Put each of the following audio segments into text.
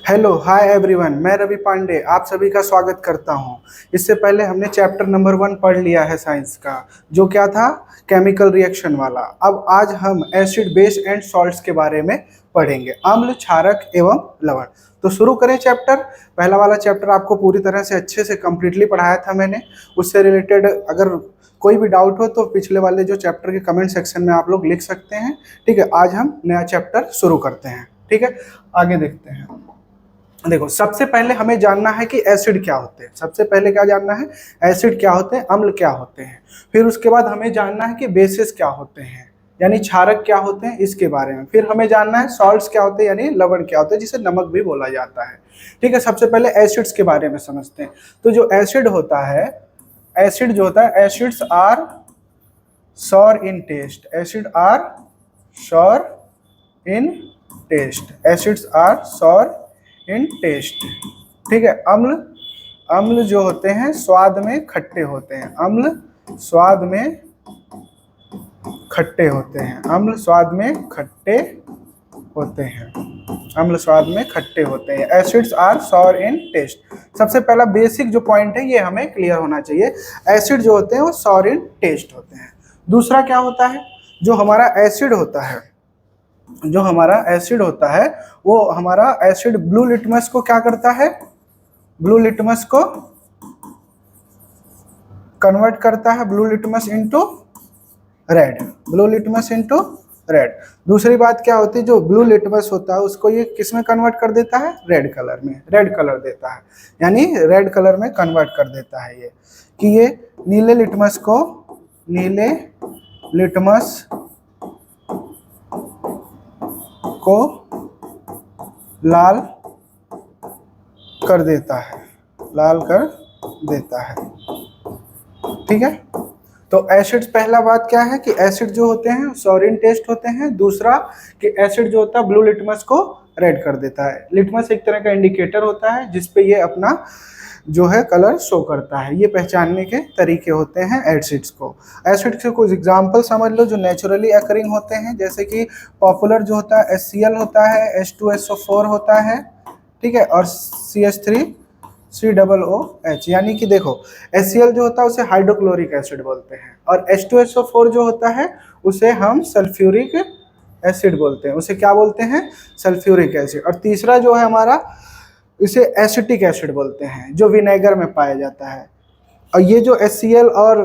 Hello hi everyone, मैं रवि पांडे आप सभी का स्वागत करता हूं। इससे पहले हमने चैप्टर नंबर 1 पढ़ लिया है साइंस का, जो क्या था, केमिकल रिएक्शन वाला। अब आज हम एसिड बेस एंड सॉल्ट्स के बारे में पढ़ेंगे, अम्ल क्षारक एवं लवण। तो शुरू करें चैप्टर। पहला वाला चैप्टर आपको पूरी तरह से अच्छे से कंप्लीटली पढ़ाया था मैंने। उससे रिलेटेड अगर कोई भी डाउट हो तो पिछले वाले जो चैप्टर के कमेंट सेक्शन में आप लोग लिख सकते हैं। ठीक है, आज हम नया चैप्टर शुरू करते हैं। ठीक है, आगे देखते हैं। देखो, सबसे पहले हमें जानना है कि एसिड क्या होते हैं। सबसे पहले क्या जानना है, एसिड क्या होते हैं, अम्ल क्या होते हैं। फिर उसके बाद हमें जानना है कि बेसिस क्या होते हैं, यानी क्षारक क्या होते हैं, इसके बारे में। फिर हमें जानना है सॉल्ट्स क्या होते हैं, यानी लवण क्या होते हैं, जिसे नमक भी बोला जाता है। ठीक है, सबसे पहले एसिड्स के बारे में समझते हैं। तो जो एसिड होता है, एसिड जो होता है, acids are sour in taste. Acid are sour in taste. Acids are sour in taste. ठीक है, अम्ल, अम्ल जो होते हैं स्वाद में खट्टे होते हैं। अम्ल स्वाद में खट्टे होते हैं। अम्ल स्वाद में खट्टे होते हैं। अम्ल स्वाद में खट्टे होते हैं। Acids are sour in taste. सबसे पहला बेसिक जो पॉइंट है ये हमें क्लियर होना चाहिए। एसिड जो होते हैं वो सॉर इन टेस्ट होते हैं। दूसरा क्या होता है, जो हमारा एसिड होता है, जो हमारा एसिड होता है वो हमारा एसिड ब्लू लिटमस को क्या करता है, ब्लू लिटमस को कन्वर्ट करता है, blue litmus into red, blue litmus into red. दूसरी बात क्या होती है, जो ब्लू लिटमस होता है उसको ये किस में कन्वर्ट कर देता है, रेड कलर में, रेड कलर देता है, यानी रेड कलर में कन्वर्ट कर देता है। ये कि ये नीले लिटमस को, नीले लिटमस को लाल कर देता है, लाल कर देता है। ठीक है, तो एसिड्स, पहला बात क्या है कि एसिड जो होते हैं सॉरिन टेस्ट होते हैं। दूसरा कि एसिड जो होता है ब्लू लिटमस को रेड कर देता है। लिटमस एक तरह का इंडिकेटर होता है जिसपे ये अपना जो है कलर शो करता है। ये पहचानने के तरीके होते हैं एसिड्स को। एसिड के कुछ एग्जांपल समझ लो जो नेचुरली अकरिंग होते हैं, जैसे कि पॉपुलर जो होता है HCl होता है, H2SO4 होता है, ठीक है, और CH3COOH। यानी कि देखो, HCl जो होता है उसे हाइड्रोक्लोरिक एसिड बोलते हैं, और H2SO4 जो होता है उसे हम सल्फ्यूरिक एसिड बोलते हैं। उसे क्या बोलते हैं, सल्फ्यूरिक एसिड। और तीसरा जो है हमारा, इसे एसिटिक एसिड बोलते हैं, जो विनेगर में पाया जाता है। और ये जो HCl और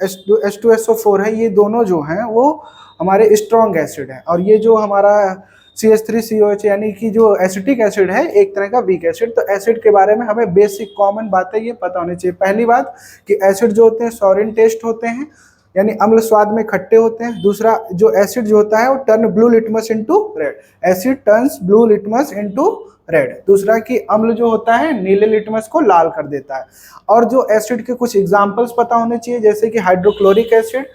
H2SO4 है, ये दोनों जो हैं वो हमारे स्ट्रॉन्ग एसिड हैं। और ये जो हमारा CH3COH यानी कि जो एसिटिक एसिड है, एक तरह का वीक एसिड। तो एसिड के बारे में हमें बेसिक कॉमन बातें ये पता होनी चाहिए। पहली बात कि एसिड जो होते हैं सॉरिन टेस्ट होते हैं, यानी अम्ल स्वाद में खट्टे होते हैं। दूसरा, जो एसिड जो होता है वो turn blue litmus into red, asset turns blue litmus into red. दूसरा कि अम्ल जो होता है नीले लिटमस को लाल कर देता है। और जो एसिड के कुछ एग्जांपल्स पता होने चाहिए, जैसे कि हाइड्रोक्लोरिक एसिड,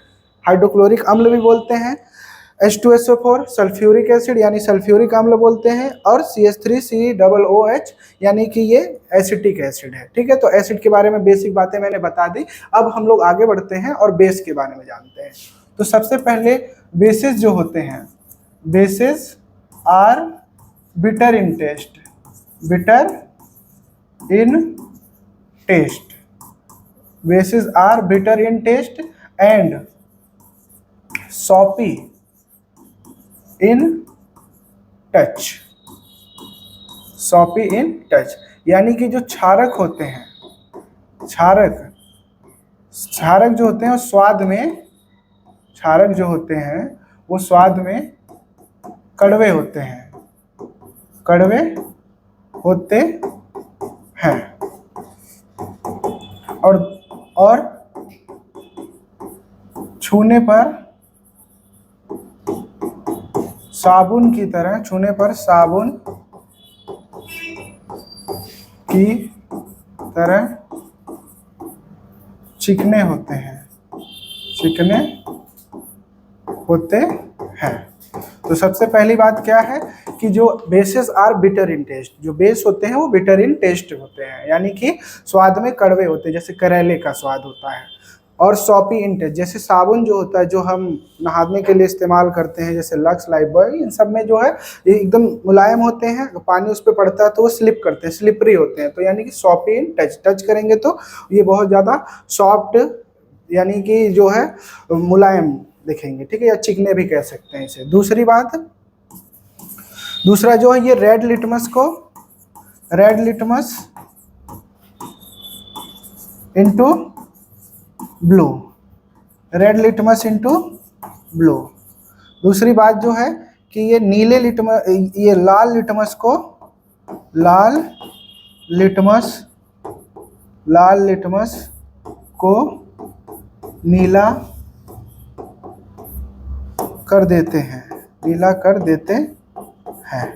हाइड्रोक्लोरिक अम्ल भी बोलते हैं, H2SO4 सल्फ्यूरिक एसिड यानी सल्फ्यूरिक अम्ल बोलते हैं, और CH3COOH यानी कि ये एसिटिक एसिड है। ठीक है, तो एसिड के बारे में बेसिक बातें मैंने बता दी। अब हम लोग आगे बढ़ते हैं और बेस के बारे में जानते हैं। तो सबसे पहले बेसिस जो होते हैं, bases are bitter in taste, bitter in taste, bases are bitter in taste and soapy in touch, soapy in touch. यानी कि जो क्षारक होते हैं, क्षारक, क्षारक जो होते हैं वो स्वाद में, क्षारक जो होते हैं वो स्वाद में कड़वे होते हैं, कड़वे होते हैं। और छूने पर साबुन की तरह, छूने पर साबुन की तरह चिकने होते हैं, चिकने होते हैं। तो सबसे पहली बात क्या है कि जो bases are bitter in taste, जो बेस होते हैं वो बिटर इन टेस्ट होते हैं, यानी कि स्वाद में कड़वे होते हैं, जैसे करेले का स्वाद होता है। और सॉपी इंटेस्ट, जैसे साबुन जो होता है जो हम नहाने के लिए इस्तेमाल करते हैं, जैसे लक्स, लाइफबॉय, इन सब में जो है ये एकदम मुलायम होते हैं, पानी उस पर पड़ता है तो वो स्लिप करते हैं, स्लिपरी होते हैं, तो यानी कि सॉपी इन टच, टच करेंगे तो ये बहुत ज़्यादा सॉफ्ट यानी कि जो है मुलायम दिखेंगे, ठीक है, या चिकने भी कह सकते हैं इसे। दूसरी बात, दूसरा जो है ये रेड लिटमस को, red litmus into blue, red litmus into blue. दूसरी बात जो है कि ये नीले लिटमस, ये लाल लिटमस को, लाल लिटमस, लाल लिटमस को नीला कर देते हैं, नीला कर देते हैं,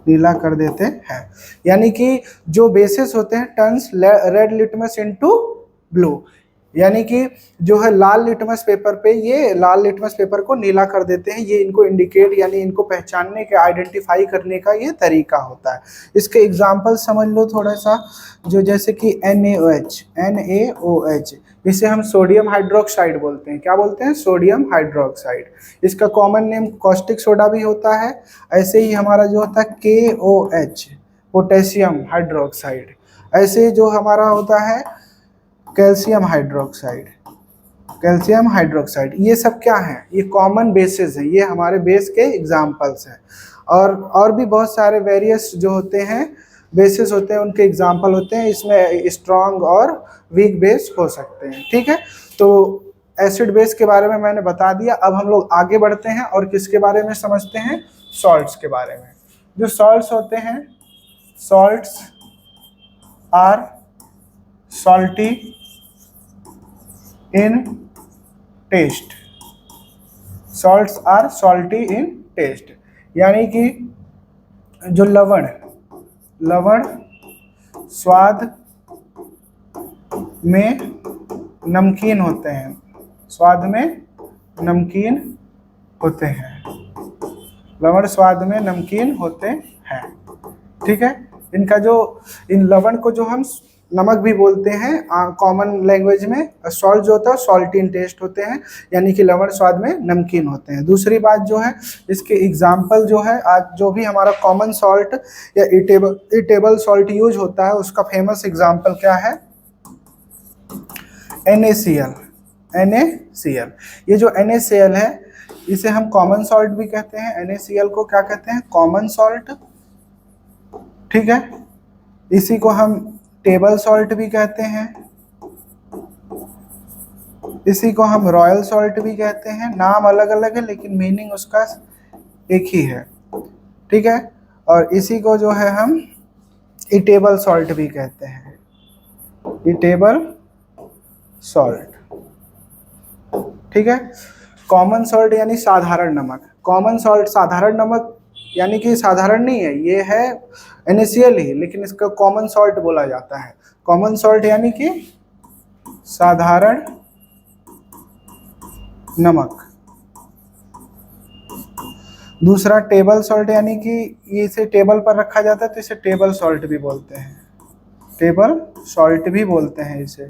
नीला कर देते हैं। यानी कि जो बेसिस होते हैं turns red litmus into blue, यानी कि जो है लाल लिटमस पेपर पे, ये लाल लिटमस पेपर को नीला कर देते हैं, ये इनको इंडिकेट यानी इनको पहचानने के, आइडेंटिफाई करने का ये तरीका होता है। इसके एग्जांपल समझ लो थोड़ा सा, जो जैसे कि NaOH, NaOH इसे हम सोडियम हाइड्रोक्साइड बोलते हैं, क्या बोलते हैं, सोडियम हाइड्रोक्साइड। इसका कॉमन नेम कॉस्टिक सोडा भी होता है। ऐसे ही हमारा जो होता है KOH, पोटेशियम हाइड्रोक्साइड। ऐसे जो हमारा होता है कैल्शियम हाइड्रोक्साइड, कैल्शियम हाइड्रोक्साइड, ये सब क्या है, ये कॉमन बेसिस है, ये हमारे बेस के एग्जाम्पल्स हैं। और भी बहुत सारे वेरियस जो होते हैं बेसिस होते हैं, उनके एग्जाम्पल होते हैं, इसमें स्ट्रॉन्ग और वीक बेस हो सकते हैं, ठीक है। तो एसिड बेस के बारे में मैंने बता दिया। अब हम लोग आगे बढ़ते हैं और किसके बारे में समझते हैं, सॉल्ट्स के बारे में। जो सॉल्ट्स होते हैं, salts are salty in taste, salts are salty in taste, यानी कि जो लवण, लवण स्वाद में नमकीन होते हैं, स्वाद में नमकीन होते हैं, लवण स्वाद में नमकीन होते हैं, ठीक है। इनका जो, इन लवण को जो हम नमक भी बोलते हैं कॉमन लैंग्वेज में, सॉल्ट जो होता है सॉल्टी इन टेस्ट होते हैं, यानी कि लवण स्वाद में नमकीन होते हैं। दूसरी बात जो है, इसके एग्जाम्पल जो है, आज जो भी हमारा कॉमन सॉल्ट या ईटेबल सॉल्ट यूज होता है उसका फेमस एग्जाम्पल क्या है, NaCl, NaCl। ये जो NaCl है इसे हम कॉमन सॉल्ट भी कहते हैं, NaCl को क्या कहते हैं, कॉमन सॉल्ट, ठीक है। इसी को हम टेबल सॉल्ट भी कहते हैं, इसी को हम रॉयल सॉल्ट भी कहते हैं, नाम अलग अलग है लेकिन मीनिंग उसका एक ही है, ठीक है। और इसी को जो है हम ईटेबल सॉल्ट भी कहते हैं, ईटेबल सॉल्ट, ठीक है। कॉमन सॉल्ट यानी साधारण नमक, कॉमन सॉल्ट साधारण नमक यानी कि साधारण नहीं है, ये है NaCl ही, लेकिन इसका कॉमन सॉल्ट बोला जाता है। कॉमन सॉल्ट यानी कि साधारण नमक। दूसरा टेबल सॉल्ट, यानी कि ये इसे टेबल पर रखा जाता है तो इसे टेबल सॉल्ट भी बोलते हैं, टेबल सॉल्ट भी बोलते हैं इसे,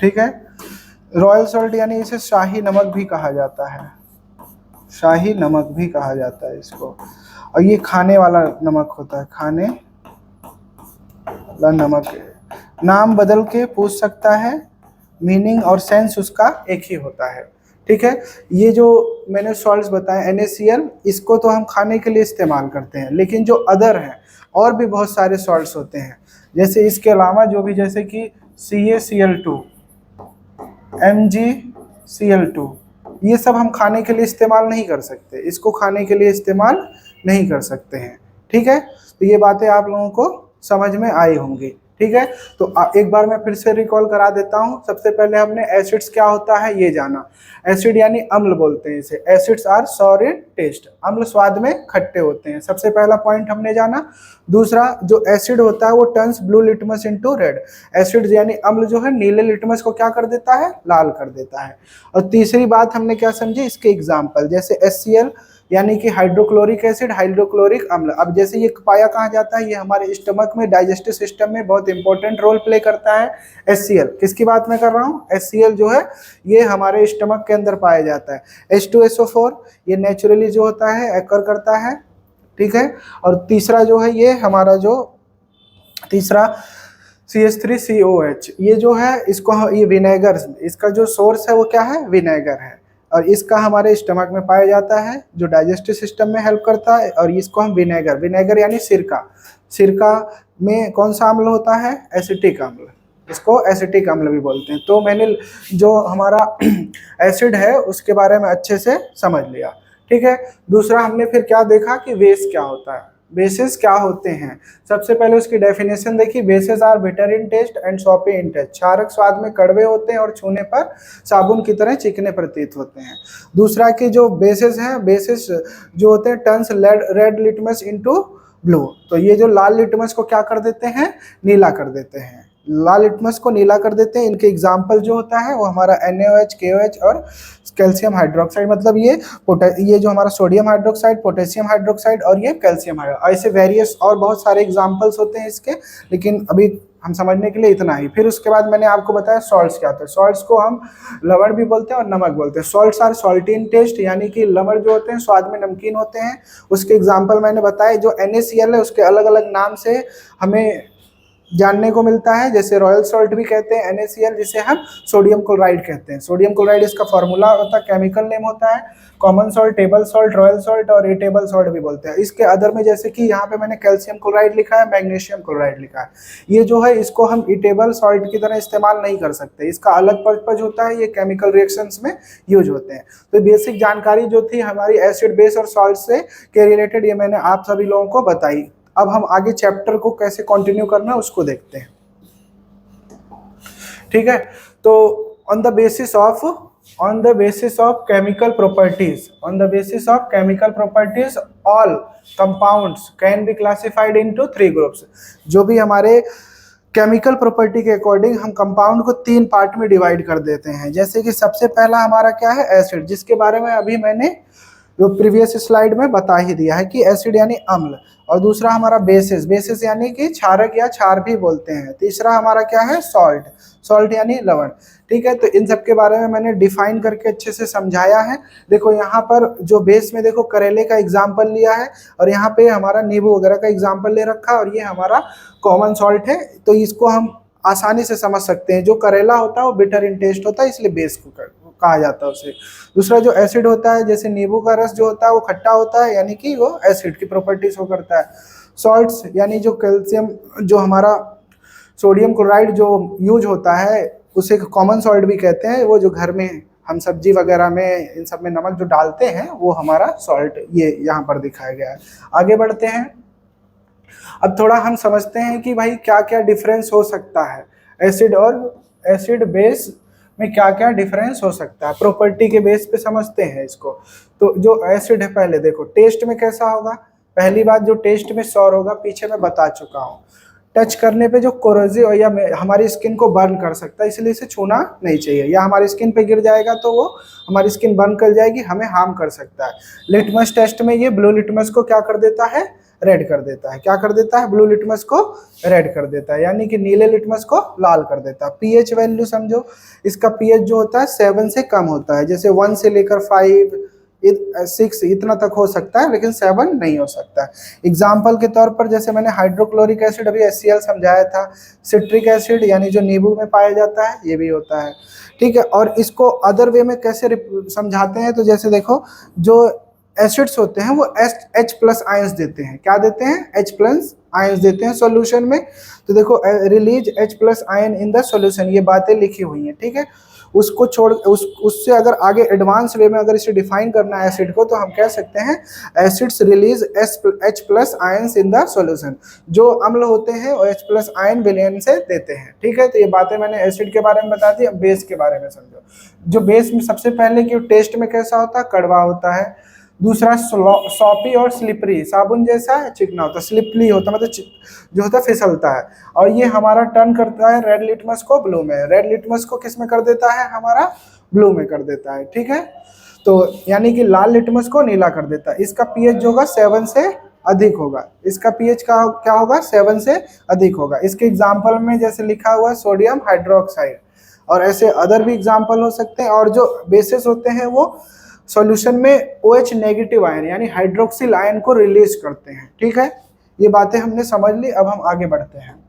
ठीक है। रॉयल सॉल्ट यानी इसे शाही नमक भी कहा जाता है, शाही नमक भी कहा जाता है इसको। और ये खाने वाला नमक होता है, खाने वाला नमक, नाम बदल के पूछ सकता है, मीनिंग और सेंस उसका एक ही होता है, ठीक है। ये जो मैंने सॉल्ट्स बताए NaCl, इसको तो हम खाने के लिए इस्तेमाल करते हैं, लेकिन जो अदर हैं और भी बहुत सारे सॉल्ट्स होते हैं, जैसे इसके अलावा जो भी, जैसे कि CaCl2, MgCl2, ये सब हम खाने के लिए इस्तेमाल नहीं कर सकते, इसको खाने के लिए इस्तेमाल नहीं कर सकते हैं, ठीक है। तो ये बातें आप लोगों को समझ में आई होंगी, ठीक है। तो एक बार मैं फिर से रिकॉल करा देता हूँ। सबसे पहले हमने एसिड्स क्या होता है ये जाना, एसिड यानी अम्ल बोलते हैं इसे, acids are sour in taste, अम्ल स्वाद में खट्टे होते हैं, सबसे पहला पॉइंट हमने जाना। दूसरा, जो एसिड होता है वो turns blue litmus into red, acid यानी अम्ल जो है नीले लिटमस को क्या कर देता है, लाल कर देता है। और तीसरी बात हमने क्या समझी, इसके एग्जाम्पल, जैसे HCl यानी कि हाइड्रोक्लोरिक एसिड, हाइड्रोक्लोरिक अम्ल। अब जैसे ये पाया कहाँ जाता है, ये हमारे स्टमक में, डाइजेस्टिव सिस्टम में बहुत इंपॉर्टेंट रोल प्ले करता है। HCl किसकी बात मैं कर रहा हूँ, HCl जो है ये हमारे स्टमक के अंदर पाया जाता है। H2SO4 ये नेचुरली जो होता है एक्कर करता है, ठीक है। और तीसरा जो है ये हमारा जो तीसरा CH3COH, ये जो है इसको ये विनेगर, इसका जो सोर्स है वो क्या है, विनेगर है। और इसका हमारे स्टमक में पाया जाता है, जो डाइजेस्टिव सिस्टम में हेल्प करता है। और इसको हम विनेगर, विनेगर यानी सिरका, सिरका में कौन सा अम्ल होता है, एसिटिक अम्ल, इसको एसिटिक अम्ल भी बोलते हैं। तो मैंने जो हमारा एसिड है उसके बारे में अच्छे से समझ लिया, ठीक है। दूसरा हमने फिर क्या देखा कि बेस क्या होता है, बेसेस क्या होते हैं। सबसे पहले उसकी डेफिनेशन देखी, bases are bitter in taste and soapy in taste, क्षारक स्वाद में कड़वे होते हैं और छूने पर साबुन की तरह चिकने प्रतीत होते हैं। दूसरा कि जो बेसेस हैं, बेसेस जो होते हैं turns red litmus into blue, तो ये जो लाल लिटमस को क्या कर देते हैं, नीला कर देते हैं, लाल लिटमस को नीला कर देते हैं। इनके एग्जाम्पल जो होता है वो हमारा NaOH, KOH और कैल्शियम हाइड्रोक्साइड, मतलब ये जो हमारा सोडियम हाइड्रोक्साइड, पोटेशियम हाइड्रोक्साइड और ये कैल्शियम हाइड्रोक्साइड, ऐसे वेरियस और बहुत सारे एग्जाम्पल्स होते हैं इसके, लेकिन अभी हम समझने के लिए इतना ही। फिर उसके बाद मैंने आपको बताया सॉल्ट्स क्या होते हैं। सॉल्ट्स को हम लवण भी बोलते हैं और नमक बोलते हैं। Salts are salty in taste, यानी कि लवण जो होते हैं स्वाद में नमकीन होते हैं। उसके एग्जाम्पल मैंने बताए, जो NaCl है उसके अलग अलग नाम से हमें जानने को मिलता है, जैसे रॉयल सॉल्ट भी कहते हैं NaCl, जिसे हम सोडियम क्लोराइड कहते हैं। सोडियम क्लोराइड इसका फॉर्मूला होता है, केमिकल नेम होता है। Common salt, table salt, royal salt और इटेबल सॉल्ट भी बोलते हैं। इसके अदर में जैसे कि यहाँ पे मैंने कैल्शियम क्लोराइड लिखा है, मैग्नीशियम क्लोराइड लिखा है, ये जो है इसको हम इटेबल सॉल्ट की तरह इस्तेमाल नहीं कर सकते, इसका अलग पर्पज होता है, ये केमिकल रिएक्शंस में यूज होते हैं। तो बेसिक जानकारी जो थी हमारी एसिड, बेस और सॉल्ट से के रिलेटेड, ये मैंने आप सभी लोगों को बताई। अब हम आगे चैप्टर को कैसे कंटिन्यू करना है उसको देखते हैं, ठीक है। तो on the basis of chemical properties, all compounds can be classified into 3 groups. जो भी हमारे केमिकल प्रॉपर्टी के अकॉर्डिंग हम कंपाउंड को 3 पार्ट में डिवाइड कर देते हैं। जैसे कि सबसे पहला हमारा क्या है, एसिड, जिसके बारे में अभी मैंने जो प्रीवियस स्लाइड में बता ही दिया है कि एसिड यानी अम्ल। और दूसरा हमारा बेसिस यानी कि क्षारक या क्षार भी बोलते हैं। तीसरा हमारा क्या है, सॉल्ट यानी लवण, ठीक है। तो इन सब के बारे में मैंने डिफाइन करके अच्छे से समझाया है। देखो यहाँ पर जो बेस में देखो करेले का एग्जाम्पल लिया है, और यहाँ पे हमारा नींबू वगैरह का एग्जाम्पल ले रखा है, और ये हमारा कॉमन सॉल्ट है। तो इसको हम आसानी से समझ सकते हैं। जो करेला होता है वो बिटर इन टेस्ट होता है, इसलिए बेस को कहा जाता है उसे। दूसरा जो एसिड होता है, जैसे नींबू का रस जो होता है वो खट्टा होता है, यानी कि वो एसिड की प्रॉपर्टी शो करता है। सॉल्ट्स यानी जो कैल्शियम, जो हमारा सोडियम क्लोराइड जो यूज होता है उसे कॉमन सॉल्ट भी कहते हैं। वो जो घर में हम सब्जी वगैरह में इन सब में नमक जो डालते हैं वो हमारा सॉल्ट, ये यहाँ पर दिखाया गया है। आगे बढ़ते हैं। अब थोड़ा हम समझते हैं कि भाई क्या क्या डिफरेंस हो सकता है एसिड बेस में, क्या क्या डिफरेंस हो सकता है प्रॉपर्टी के बेस पे समझते हैं इसको। तो जो एसिड है, पहले देखो टेस्ट में कैसा होगा। पहली बात, जो टेस्ट में सौर होगा, पीछे मैं बता चुका हूँ। टच करने पे जो कोरोसिव या हमारी स्किन को बर्न कर सकता है, इसलिए इसे छूना नहीं चाहिए, या हमारी स्किन पे गिर जाएगा तो वो हमारी स्किन बर्न कर जाएगी, हमें हार्म कर सकता है। लिटमस टेस्ट में ये ब्लू लिटमस को क्या कर देता है, रेड कर देता है। क्या कर देता है, ब्लू लिटमस को रेड कर देता है, यानी कि नीले लिटमस को लाल कर देता है। पीएच वैल्यू समझो, इसका पीएच जो होता है 7 से कम होता है, जैसे 1 से लेकर 5 6 इतना तक हो सकता है, लेकिन 7 नहीं हो सकता है। एग्जाम्पल के तौर पर जैसे मैंने हाइड्रोक्लोरिक एसिड अभी HCl समझाया था, सिट्रिक एसिड यानी जो नींबू में पाया जाता है ये भी होता है, ठीक है। और इसको अदर वे में कैसे समझाते हैं, तो जैसे देखो जो एसिड्स होते हैं वो H+ आयंस देते हैं। क्या देते हैं, H+ आयंस देते हैं सॉल्यूशन में। तो देखो release H+ ion in the solution, ये बातें लिखी हुई हैं, ठीक है। उसको छोड़ उससे अगर आगे एडवांस वे में अगर इसे डिफाइन करना है एसिड को, तो हम कह सकते हैं acids release H+ ions in the solution. जो अम्ल होते हैं वो H+ आयन विलयन से देते हैं, ठीक है। तो ये बातें मैंने एसिड के बारे में बता दी। अब बेस के बारे में समझो। जो बेस में सबसे पहले कि टेस्ट में कैसा होता है, कड़वा होता है। दूसरा सॉपी और स्लिपरी, साबुन जैसा चिकना होता है। स्लिपरी होता है मतलब जो होता है फिसलता है। और ये हमारा टर्न करता है रेड लिटमस को ब्लू में। रेड लिटमस को किस में कर देता है, हमारा ब्लू में कर देता है, ठीक है। तो यानी कि लाल लिटमस को नीला कर देता है। इसका पीएच जो होगा 7 से अधिक होगा, इसका पीएच का क्या होगा 7 से अधिक होगा। इसके एग्जाम्पल में जैसे लिखा हुआ है सोडियम हाइड्रोक्साइड, और ऐसे अदर भी एग्जाम्पल हो सकते हैं। और जो बेसिस होते हैं वो सॉल्यूशन में OH नेगेटिव आयन यानी हाइड्रोक्सिल आयन को रिलीज करते हैं। ठीक है, ये बातें हमने समझ ली, अब हम आगे बढ़ते हैं।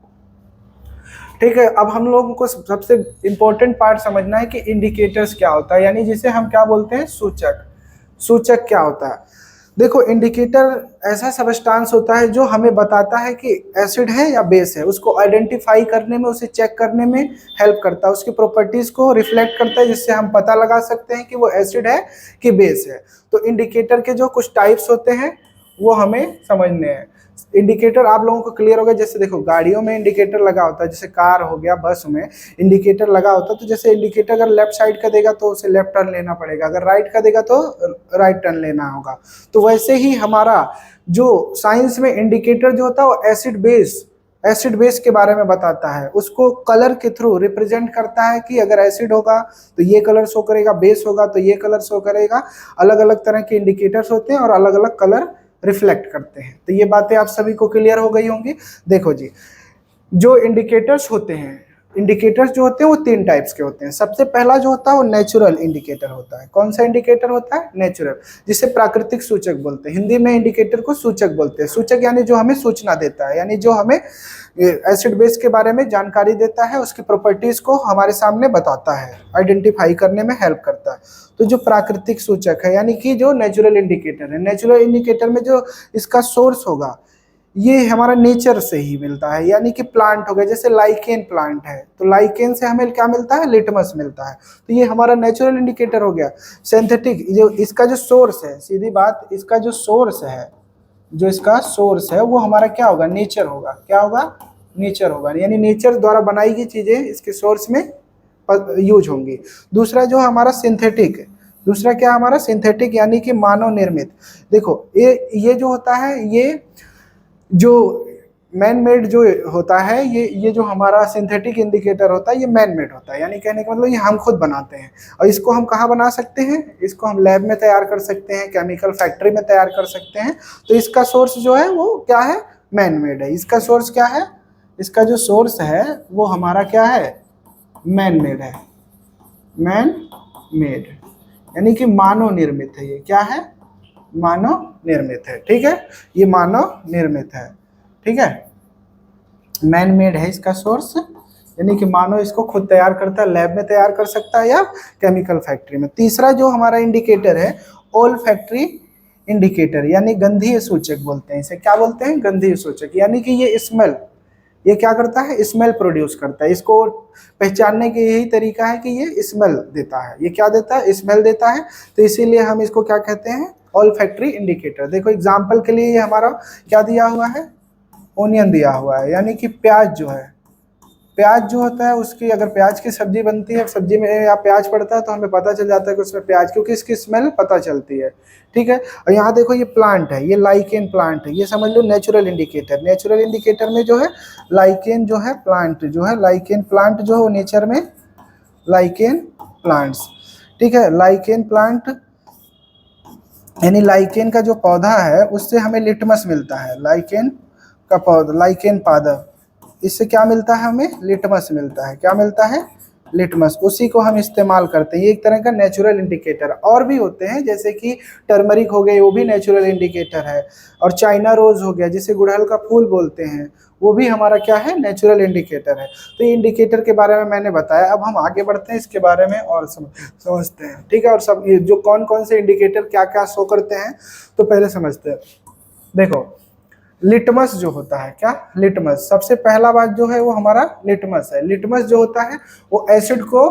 ठीक है, अब हम लोगों को सबसे इंपॉर्टेंट पार्ट समझना है कि इंडिकेटर्स क्या होता है, यानी जिसे हम क्या बोलते हैं सूचक। सूचक क्या होता है? देखो, इंडिकेटर ऐसा सबस्टांस होता है जो हमें बताता है कि एसिड है या बेस है, उसको आइडेंटिफाई करने में, उसे चेक करने में हेल्प करता है, उसकी प्रॉपर्टीज को रिफ्लेक्ट करता है, जिससे हम पता लगा सकते हैं कि वो एसिड है कि बेस है। तो इंडिकेटर के जो कुछ टाइप्स होते हैं वो हमें समझने हैं। इंडिकेटर आप लोगों को क्लियर होगा, जैसे देखो गाड़ियों में इंडिकेटर लगा होता है, जैसे कार हो गया, बस में इंडिकेटर लगा होता है। तो जैसे इंडिकेटर अगर लेफ्ट साइड का देगा तो उसे लेफ्ट टर्न लेना पड़ेगा, अगर राइट का देगा तो राइट टर्न लेना होगा। तो वैसे ही हमारा जो साइंस में इंडिकेटर जो होता है वो एसिड बेस के बारे में बताता है, उसको कलर के थ्रू रिप्रेजेंट करता है कि अगर एसिड होगा तो ये कलर शो करेगा, बेस होगा तो ये कलर शो करेगा। अलग अलग तरह के इंडिकेटर्स होते हैं और अलग अलग कलर रिफ्लेक्ट करते हैं। तो ये बातें आप सभी को क्लियर हो गई होंगी। देखो जी, जो इंडिकेटर्स होते हैं, इंडिकेटर्स जो होते हैं वो 3 टाइप्स के होते हैं। सबसे पहला जो होता है वो नेचुरल इंडिकेटर होता है। कौन सा इंडिकेटर होता है? नेचुरल, जिसे प्राकृतिक सूचक बोलते हैं। हिंदी में इंडिकेटर को सूचक बोलते हैं। सूचक यानी जो हमें सूचना देता है, यानी जो हमें एसिड बेस के बारे में जानकारी देता है, उसकी प्रॉपर्टीज को हमारे सामने बताता है, आइडेंटिफाई करने में हेल्प करता है। तो जो प्राकृतिक सूचक है यानी कि जो नेचुरल इंडिकेटर है, नेचुरल इंडिकेटर में जो इसका सोर्स होगा ये हमारा नेचर से ही मिलता है, यानी कि प्लांट हो गया, जैसे लाइकेन प्लांट है तो लाइकेन से हमें क्या मिलता है? लिटमस मिलता है। तो ये हमारा नेचुरल इंडिकेटर हो गया। सिंथेटिक, जो इसका जो सोर्स है, सीधी बात, इसका जो सोर्स है, जो इसका सोर्स है वो हमारा क्या होगा? नेचर होगा। क्या होगा? नेचर होगा, यानी नेचर द्वारा बनाई गई चीजें इसके सोर्स में यूज होंगी। दूसरा जो हमारा सिंथेटिक, दूसरा क्या हमारा? सिंथेटिक यानी कि मानव निर्मित। देखो ये जो होता है, ये जो मैन मेड जो होता है, ये जो हमारा सिंथेटिक इंडिकेटर होता है ये मैन मेड होता है, यानी कहने का मतलब ये हम खुद बनाते हैं। और इसको हम कहाँ बना सकते हैं? इसको हम लैब में तैयार कर सकते हैं, केमिकल फैक्ट्री में तैयार कर सकते हैं। तो इसका सोर्स जो है वो क्या है? मैन मेड है। इसका सोर्स क्या है? इसका जो सोर्स है वो हमारा क्या है? मैन मेड है। मैन मेड यानी कि मानव निर्मित है। ये क्या है? मानव निर्मित है। ठीक है, ये मानव निर्मित है। ठीक है, मैन मेड है इसका सोर्स, यानी कि मानव इसको खुद तैयार करता है, लैब में तैयार कर सकता है या केमिकल फैक्ट्री में। तीसरा जो हमारा इंडिकेटर है ओल फैक्ट्री इंडिकेटर, यानी गंधीय सूचक बोलते हैं इसे। क्या बोलते हैं? गंधीय सूचक, यानी कि ये स्मेल, ये क्या करता है? स्मेल प्रोड्यूस करता है। इसको पहचानने के यही तरीका है कि ये स्मेल देता है। ये क्या देता है? स्मेल देता है। तो इसीलिए हम इसको क्या कहते हैं? All factory indicator. देखो एग्जाम्पल के लिए ये हमारा क्या दिया हुआ है? ओनियन दिया हुआ है, यानी कि प्याज जो है, प्याज जो होता है उसकी, अगर प्याज की सब्जी बनती है, सब्जी में या प्याज पड़ता है तो हमें पता चल जाता है कि उसमें प्याज, क्योंकि इसकी स्मेल पता चलती है। ठीक है, और यहाँ देखो ये प्लांट है, ये लाइकेन प्लांट है, ये समझ लो नेचुरल इंडिकेटर। नेचुरल इंडिकेटर में जो है लाइकेन जो है प्लांट जो है, लाइकेन प्लांट जो है नेचर में लाइकेन प्लांट्स। ठीक है, लाइकेन प्लांट यानी लाइकेन का जो पौधा है उससे हमें लिटमस मिलता है। लाइकेन का पौधा, लाइकेन पादप, इससे क्या मिलता है? हमें लिटमस मिलता है। क्या मिलता है? लिटमस। उसी को हम इस्तेमाल करते हैं। ये एक तरह का नेचुरल इंडिकेटर। और भी होते हैं जैसे कि टर्मरिक हो गए, वो भी नेचुरल इंडिकेटर है। और चाइना रोज हो गया, जिसे गुड़हल का फूल बोलते हैं, वो भी हमारा क्या है? नेचुरल इंडिकेटर है। तो ये इंडिकेटर के बारे में मैंने बताया। अब हम आगे बढ़ते हैं, इसके बारे में और समझते हैं। ठीक है, और सब ये जो कौन कौन से इंडिकेटर क्या क्या शो करते हैं तो पहले समझते हैं। देखो लिटमस जो होता है, क्या? लिटमस, सबसे पहला बात जो है वो हमारा लिटमस है। लिटमस जो होता है वो एसिड को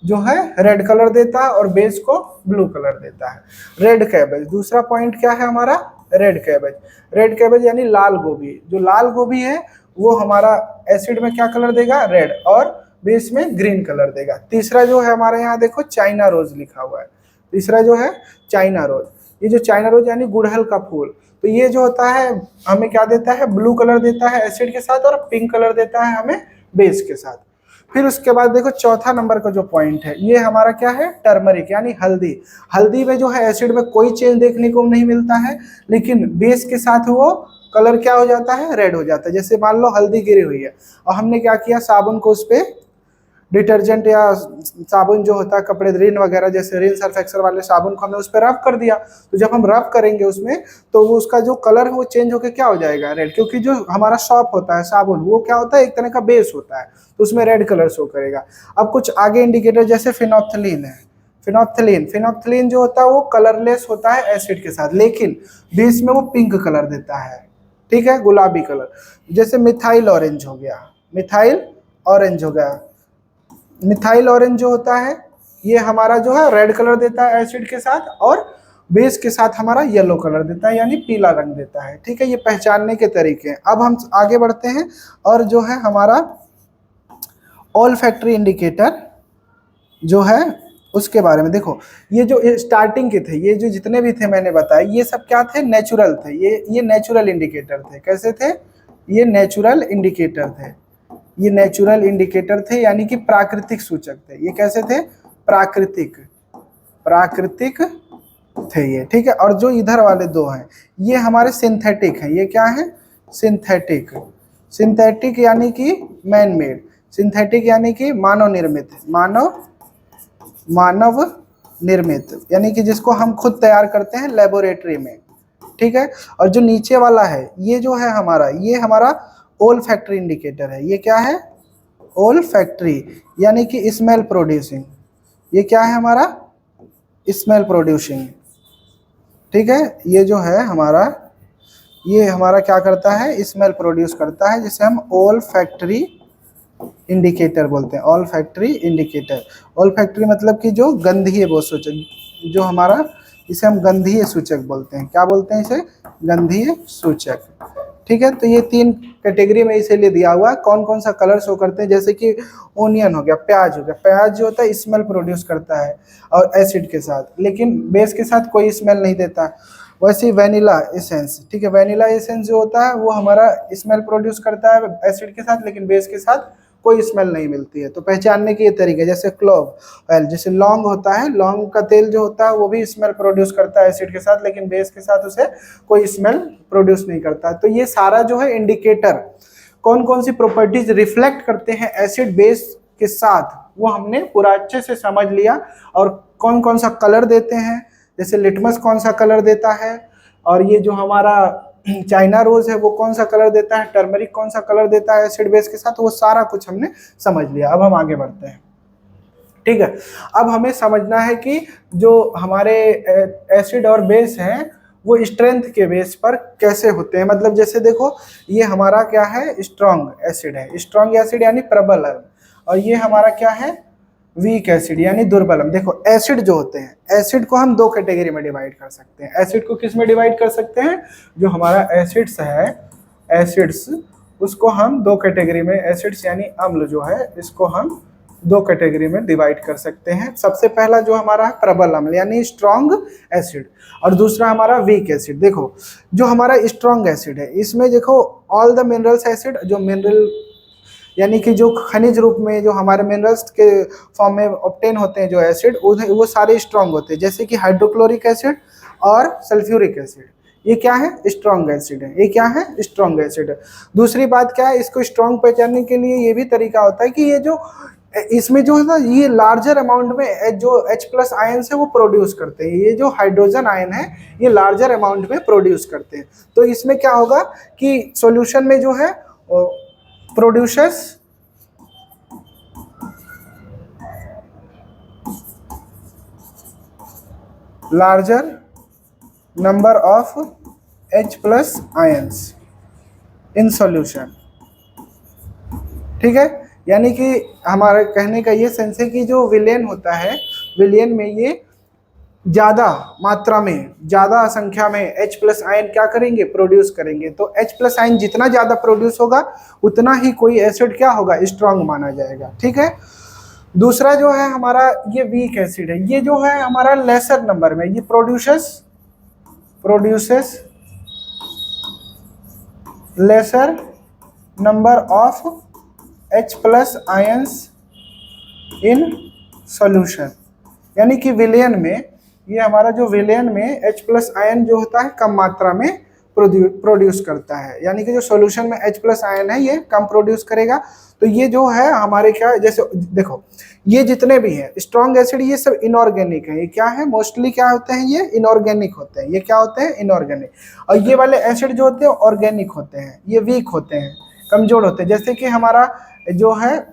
जो है रेड कलर देता है और बेस को ब्लू कलर देता है। रेड कैबेज, दूसरा पॉइंट क्या है हमारा? Red cabbage. रेड कैबेज यानी लाल गोभी। जो लाल गोभी है वो हमारा एसिड में क्या कलर देगा? रेड, और बेस में ग्रीन कलर देगा। तीसरा जो है हमारे यहाँ देखो चाइना रोज लिखा हुआ है। तीसरा जो है चाइना रोज, ये जो चाइना रोज यानी गुड़हल का फूल, तो ये जो होता है हमें क्या देता है? ब्लू कलर देता है एसिड के साथ, और पिंक कलर देता है हमें बेस के साथ। फिर उसके बाद देखो चौथा नंबर का जो पॉइंट है, ये हमारा क्या है, टर्मरिक यानी हल्दी। हल्दी में जो है एसिड में कोई चेंज देखने को नहीं मिलता है, लेकिन बेस के साथ वो कलर क्या हो जाता है, रेड हो जाता है। जैसे मान लो हल्दी गिरी हुई है और हमने क्या किया, साबुन को उस पर, डिटर्जेंट या साबुन जो होता है कपड़े, रिन वगैरह जैसे रिन सर्फ एक्सेल वाले साबुन को हमने उस पर रब कर दिया, तो जब हम रब करेंगे उसमें तो वो उसका जो कलर है वो चेंज होकर क्या हो जाएगा, रेड। क्योंकि जो हमारा सॉप होता है साबुन, वो क्या होता है, एक तरह का बेस होता है, तो उसमें रेड कलर शो करेगा। अब कुछ आगे इंडिकेटर जैसे फिनोप्थलीन है, फिनोप्थलीन जो होता है वो कलरलेस होता है एसिड के साथ, लेकिन बेस में वो पिंक कलर देता है, ठीक है, गुलाबी कलर। जैसे मिथाइल ऑरेंज हो गया, मिथाइल ऑरेंज हो गया। मिथाइल ऑरेंज जो होता है ये हमारा जो है रेड कलर देता है एसिड के साथ, और बेस के साथ हमारा येलो कलर देता है यानी पीला रंग देता है, ठीक है। ये पहचानने के तरीके हैं। अब हम आगे बढ़ते हैं और जो है हमारा ऑल्फैक्टरी इंडिकेटर जो है उसके बारे में देखो। ये जो स्टार्टिंग के थे, ये जो जितने भी थे मैंने बताया, ये सब क्या थे, नेचुरल थे। ये नेचुरल इंडिकेटर थे। कैसे थे, ये नेचुरल इंडिकेटर थे। ये नेचुरल इंडिकेटर थे यानी कि प्राकृतिक सूचक थे। ये कैसे थे, प्राकृतिक थे ये, ठीक है। और जो इधर वाले दो हैं ये हमारे सिंथेटिक हैं। ये क्या है, सिंथेटिक यानी कि मैन मेड, सिंथेटिक यानी कि मानव निर्मित यानी कि जिसको हम खुद तैयार करते हैं लेबोरेटरी में, ठीक है। और जो नीचे वाला है ये जो है हमारा, ये हमारा ओल्फैक्टरी इंडिकेटर है। ये क्या है, ओल्फैक्टरी यानी कि स्मेल प्रोड्यूसिंग। ये क्या है हमारा, स्मेल प्रोड्यूसिंग, ठीक है। ये जो है हमारा, ये हमारा क्या करता है, स्मेल प्रोड्यूस करता है, जिसे हम ओल्फैक्टरी इंडिकेटर बोलते हैं। ओल्फैक्टरी इंडिकेटर, ओल्फैक्टरी मतलब कि जो गंधीय वो सूचक, जो हमारा, इसे हम गंधीय सूचक बोलते हैं। क्या बोलते हैं इसे, गंधीय सूचक, ठीक है। तो ये तीन कैटेगरी में इसीलिए दिया हुआ है। कौन कौन सा कलर शो करते हैं, जैसे कि ओनियन हो गया, प्याज हो गया। प्याज जो होता है स्मेल प्रोड्यूस करता है और एसिड के साथ, लेकिन बेस के साथ कोई स्मेल नहीं देता। वैसे ही वेनिला एसेंस, ठीक है, वेनिला एसेंस जो होता है वो हमारा स्मेल प्रोड्यूस करता है एसिड के साथ, लेकिन बेस के साथ कोई स्मेल नहीं मिलती है। तो पहचानने के ये तरीके, जैसे क्लोव ऑयल, जैसे लौंग होता है, लौंग का तेल जो होता है वो भी स्मेल प्रोड्यूस करता है एसिड के साथ, लेकिन बेस के साथ उसे कोई स्मेल प्रोड्यूस नहीं करता। तो ये सारा जो है इंडिकेटर कौन कौन सी प्रॉपर्टीज रिफ्लेक्ट करते हैं एसिड बेस के साथ, वो हमने पूरा अच्छे से समझ लिया। और कौन कौन सा कलर देते हैं, जैसे लिटमस कौन सा कलर देता है, और ये जो हमारा चाइना रोज है वो कौन सा कलर देता है, टर्मरिक कौन सा कलर देता है एसिड बेस के साथ, वो सारा कुछ हमने समझ लिया। अब हम आगे बढ़ते हैं, ठीक है। अब हमें समझना है कि जो हमारे एसिड और बेस हैं वो स्ट्रेंथ के बेस पर कैसे होते हैं। मतलब जैसे देखो, ये हमारा क्या है, स्ट्रॉन्ग एसिड है, स्ट्रॉन्ग एसिड यानी प्रबल, और ये हमारा क्या है, वीक एसिड यानी दुर्बलम। देखो एसिड जो होते हैं, एसिड को हम दो कैटेगरी में डिवाइड कर सकते हैं। एसिड को किस में डिवाइड कर सकते हैं, जो हमारा एसिड्स है, एसिड्स उसको हम दो कैटेगरी में, एसिड्स यानी अम्ल जो है, इसको हम दो कैटेगरी में डिवाइड कर सकते हैं। सबसे पहला जो हमारा है प्रबल अम्ल यानी स्ट्रॉन्ग एसिड, और दूसरा हमारा वीक एसिड। देखो जो हमारा स्ट्रॉन्ग एसिड है, इसमें देखो ऑल द मिनरल्स एसिड, जो मिनरल यानी कि जो खनिज रूप में जो हमारे मिनरल्स के फॉर्म में ऑब्टेन होते हैं जो एसिड, वो सारे स्ट्रॉन्ग होते हैं। जैसे कि हाइड्रोक्लोरिक एसिड और सल्फ्यूरिक एसिड, ये क्या है, स्ट्रॉन्ग एसिड है। ये क्या है, स्ट्रॉन्ग एसिड है। दूसरी बात क्या है, इसको स्ट्रॉन्ग पहचानने के लिए ये भी तरीका होता है कि ये जो इसमें जो है ना, ये लार्जर अमाउंट में जो H+ आयन है वो प्रोड्यूस करते हैं। ये जो हाइड्रोजन आयन है ये लार्जर अमाउंट में प्रोड्यूस करते हैं। तो इसमें क्या होगा कि सॉल्यूशन में जो है producers larger number of H+ ions in solution, ठीक है। यानी कि हमारे कहने का ये सेंस है कि जो विलेन होता है, विलेन में ये ज्यादा मात्रा में, ज्यादा संख्या में H+ आयन क्या करेंगे, प्रोड्यूस करेंगे। तो H+ आयन जितना ज्यादा प्रोड्यूस होगा उतना ही कोई एसिड क्या होगा, स्ट्रॉन्ग माना जाएगा, ठीक है। दूसरा जो है हमारा ये वीक एसिड है, ये जो है हमारा लेसर नंबर में, ये produces laser number of H+ ions in solution, यानी कि विलयन में, ये हमारा जो विलयन में H प्लस आयन जो होता है कम मात्रा में प्रोड्यूस करता है, यानी कि जो सॉल्यूशन में H प्लस आयन है ये कम प्रोड्यूस करेगा। तो ये जो है हमारे क्या, जैसे देखो ये जितने भी हैं स्ट्रॉन्ग एसिड ये सब इनऑर्गेनिक है, ये क्या है मोस्टली क्या होते हैं, ये इनऑर्गेनिक होते हैं, ये क्या होते हैं इनऑर्गेनिक। और ये वाले एसिड जो होते हैं ऑर्गेनिक होते हैं, ये वीक होते हैं, कमजोर होते हैं। जैसे कि हमारा जो है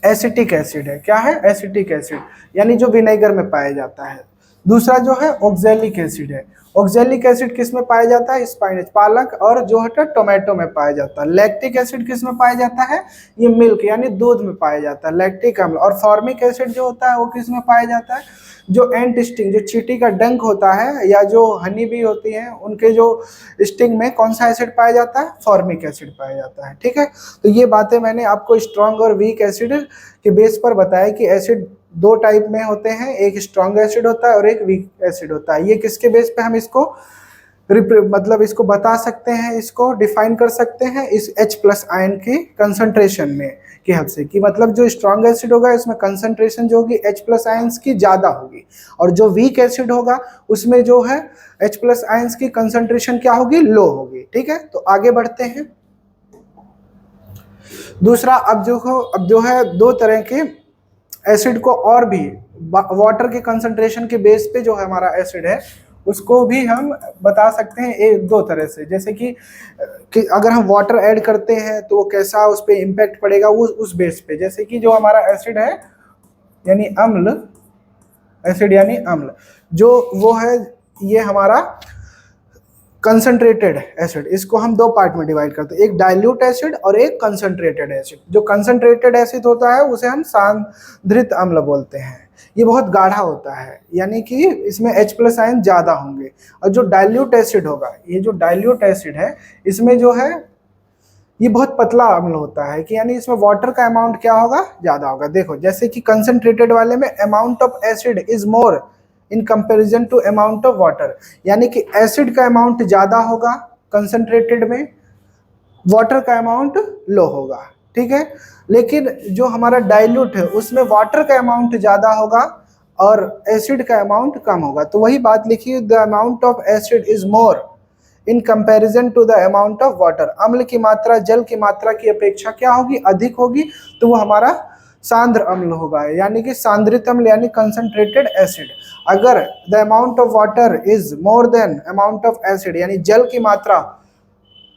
एसिटिक एसिड है, क्या है एसिटिक एसिड, यानी जो विनेगर में पाया जाता है। दूसरा जो है ऑक्जेलिक एसिड है, ऑक्जेलिक एसिड किस में पाया जाता है, स्पाइनच पालक और जो है टोमेटो में पाया जाता है। लैक्टिक एसिड किस में पाया जाता है, ये मिल्क यानी दूध में पाया जाता है, लैक्टिक अम्ल। और फॉर्मिक एसिड जो होता है वो किस में पाया जाता है, जो एंट स्टिंग, जो चींटी का डंक होता है या जो हनी बी होती है उनके जो स्टिंग में कौन सा एसिड पाया जाता है, फॉर्मिक एसिड पाया जाता है। ठीक है, तो ये बातें मैंने आपको स्ट्रॉन्ग और वीक एसिड के बेस पर बताया कि एसिड दो टाइप में होते हैं, एक स्ट्रॉन्ग एसिड होता है और एक वीक एसिड होता है। ये किसके बेस पे हम इसको मतलब इसको बता सकते हैं, इसको डिफाइन कर सकते हैं इस H प्लस आयन की कंसंट्रेशन में की हद से, कि मतलब जो स्ट्रॉन्ग एसिड होगा इसमें कंसंट्रेशन जो होगी H प्लस आयंस की ज़्यादा होगी, और जो वीक एसिड होगा उसमें जो है H प्लस आयंस की कंसंट्रेशन क्या होगी, लो होगी। ठीक है, तो आगे बढ़ते हैं। दूसरा अब जो है दो तरह के एसिड को और भी वाटर के कंसंट्रेशन के बेस पे जो हमारा एसिड है उसको भी हम बता सकते हैं एक दो तरह से। जैसे कि अगर हम वाटर ऐड करते हैं तो वो कैसा उस पर इम्पैक्ट पड़ेगा, वो उस बेस पे। जैसे कि जो हमारा एसिड है यानी अम्ल, एसिड यानी अम्ल, जो वो है ये हमारा कंसंट्रेटेड एसिड, इसको हम दो पार्ट में डिवाइड करते हैं, एक डाइल्यूट एसिड और एक कंसंट्रेटेड एसिड। जो कंसंट्रेटेड एसिड होता है उसे हम सांद्रित अम्ल बोलते हैं, ये बहुत गाढ़ा होता है, यानी कि इसमें H प्लस आयन ज़्यादा होंगे। और जो डाइल्यूट एसिड होगा, ये जो डाइल्यूट एसिड है इसमें जो है ये बहुत पतला अम्ल होता है, कि यानी इसमें वाटर का अमाउंट क्या होगा, ज़्यादा होगा। देखो जैसे कि कंसंट्रेटेड वाले में amount of acid is more in comparison to amount of water, यानी कि एसिड का अमाउंट ज़्यादा होगा कंसंट्रेटेड में, वाटर का अमाउंट लो होगा। ठीक है, लेकिन जो हमारा डाइल्यूट है उसमें वाटर का अमाउंट ज़्यादा होगा और एसिड का अमाउंट कम होगा। तो वही बात लिखिए, the amount of acid is more in comparison to the amount of water. अम्ल की मात्रा जल की मात्रा की अपेक्षा क्या होगी, अधिक होगी, तो वो हमारा सांद्र अम्ल होगा, यानी कि सांद्रित अम्ल यानी कंसंट्रेटेड एसिड। अगर the amount of water is more than amount of acid, यानी जल की मात्रा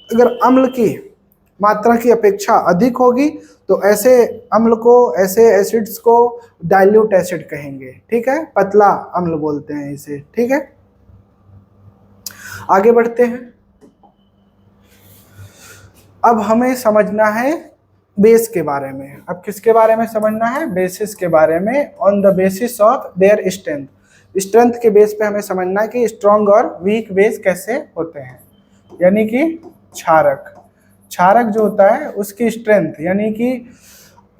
अगर अम्ल की मात्रा की अपेक्षा अधिक होगी तो ऐसे अम्ल को, ऐसे एसिड्स को डाइल्यूट एसिड कहेंगे। ठीक है, पतला अम्ल बोलते हैं इसे। ठीक है, आगे बढ़ते हैं। अब हमें समझना है बेस के बारे में। अब किसके बारे में समझना है, बेसिस के बारे में। On the basis of their strength, strength के बेस पे हमें समझना है कि स्ट्रॉन्ग और वीक बेस कैसे होते हैं। यानी कि क्षारक, क्षारक जो होता है उसकी स्ट्रेंथ, यानी कि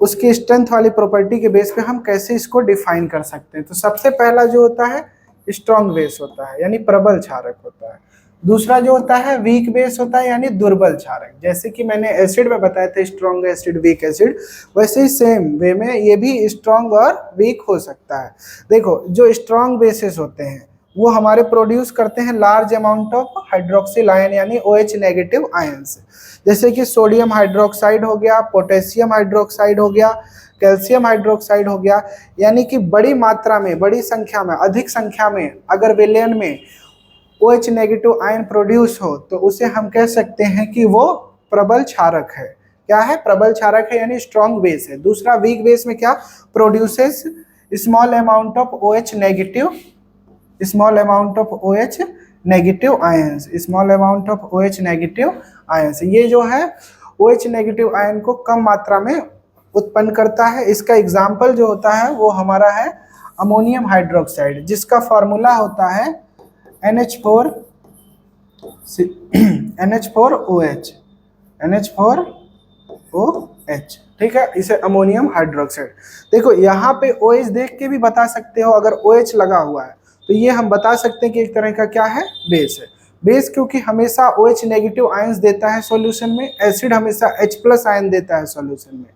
उसकी स्ट्रेंथ वाली प्रॉपर्टी के बेस पे हम कैसे इसको डिफाइन कर सकते हैं। तो सबसे पहला जो होता है स्ट्रॉन्ग बेस होता है, यानी प्रबल क्षारक होता है। दूसरा जो होता है वीक बेस होता है, यानी दुर्बल क्षारक। जैसे कि मैंने एसिड में बताया था स्ट्रॉन्ग एसिड वीक एसिड, वैसे ही सेम वे में ये भी स्ट्रॉन्ग और वीक हो सकता है। देखो जो स्ट्रॉन्ग बेसिस होते हैं वो हमारे प्रोड्यूस करते हैं large amount of hydroxyl ion, यानी OH नेगेटिव आयंस। जैसे कि सोडियम हाइड्रोक्साइड हो गया, पोटेशियम हाइड्रोक्साइड हो गया, कैल्शियम हाइड्रोक्साइड हो गया। यानी कि बड़ी मात्रा में, बड़ी संख्या में, अधिक संख्या में अगर विलयन में OH नेगेटिव आयन प्रोड्यूस हो तो उसे हम कह सकते हैं कि वो प्रबल क्षारक है। क्या है, प्रबल क्षारक है, यानी स्ट्रॉन्ग बेस है। दूसरा वीक बेस में क्या produces small amount of OH negative, small amount of OH negative ions, small amount of OH negative ions. ये जो है OH नेगेटिव आयन को कम मात्रा में उत्पन्न करता है। इसका एग्जाम्पल जो होता है वो हमारा है अमोनियम हाइड्रोक्साइड, जिसका फॉर्मूला होता है NH4OH। ठीक है, इसे अमोनियम हाइड्रोक्साइड। देखो यहाँ पे OH देख के भी बता सकते हो, अगर OH लगा हुआ है तो ये हम बता सकते हैं कि एक तरह का क्या है, बेस है। बेस क्योंकि हमेशा OH नेगेटिव आयंस देता है सॉल्यूशन में, एसिड हमेशा H प्लस आयन देता है सॉल्यूशन में।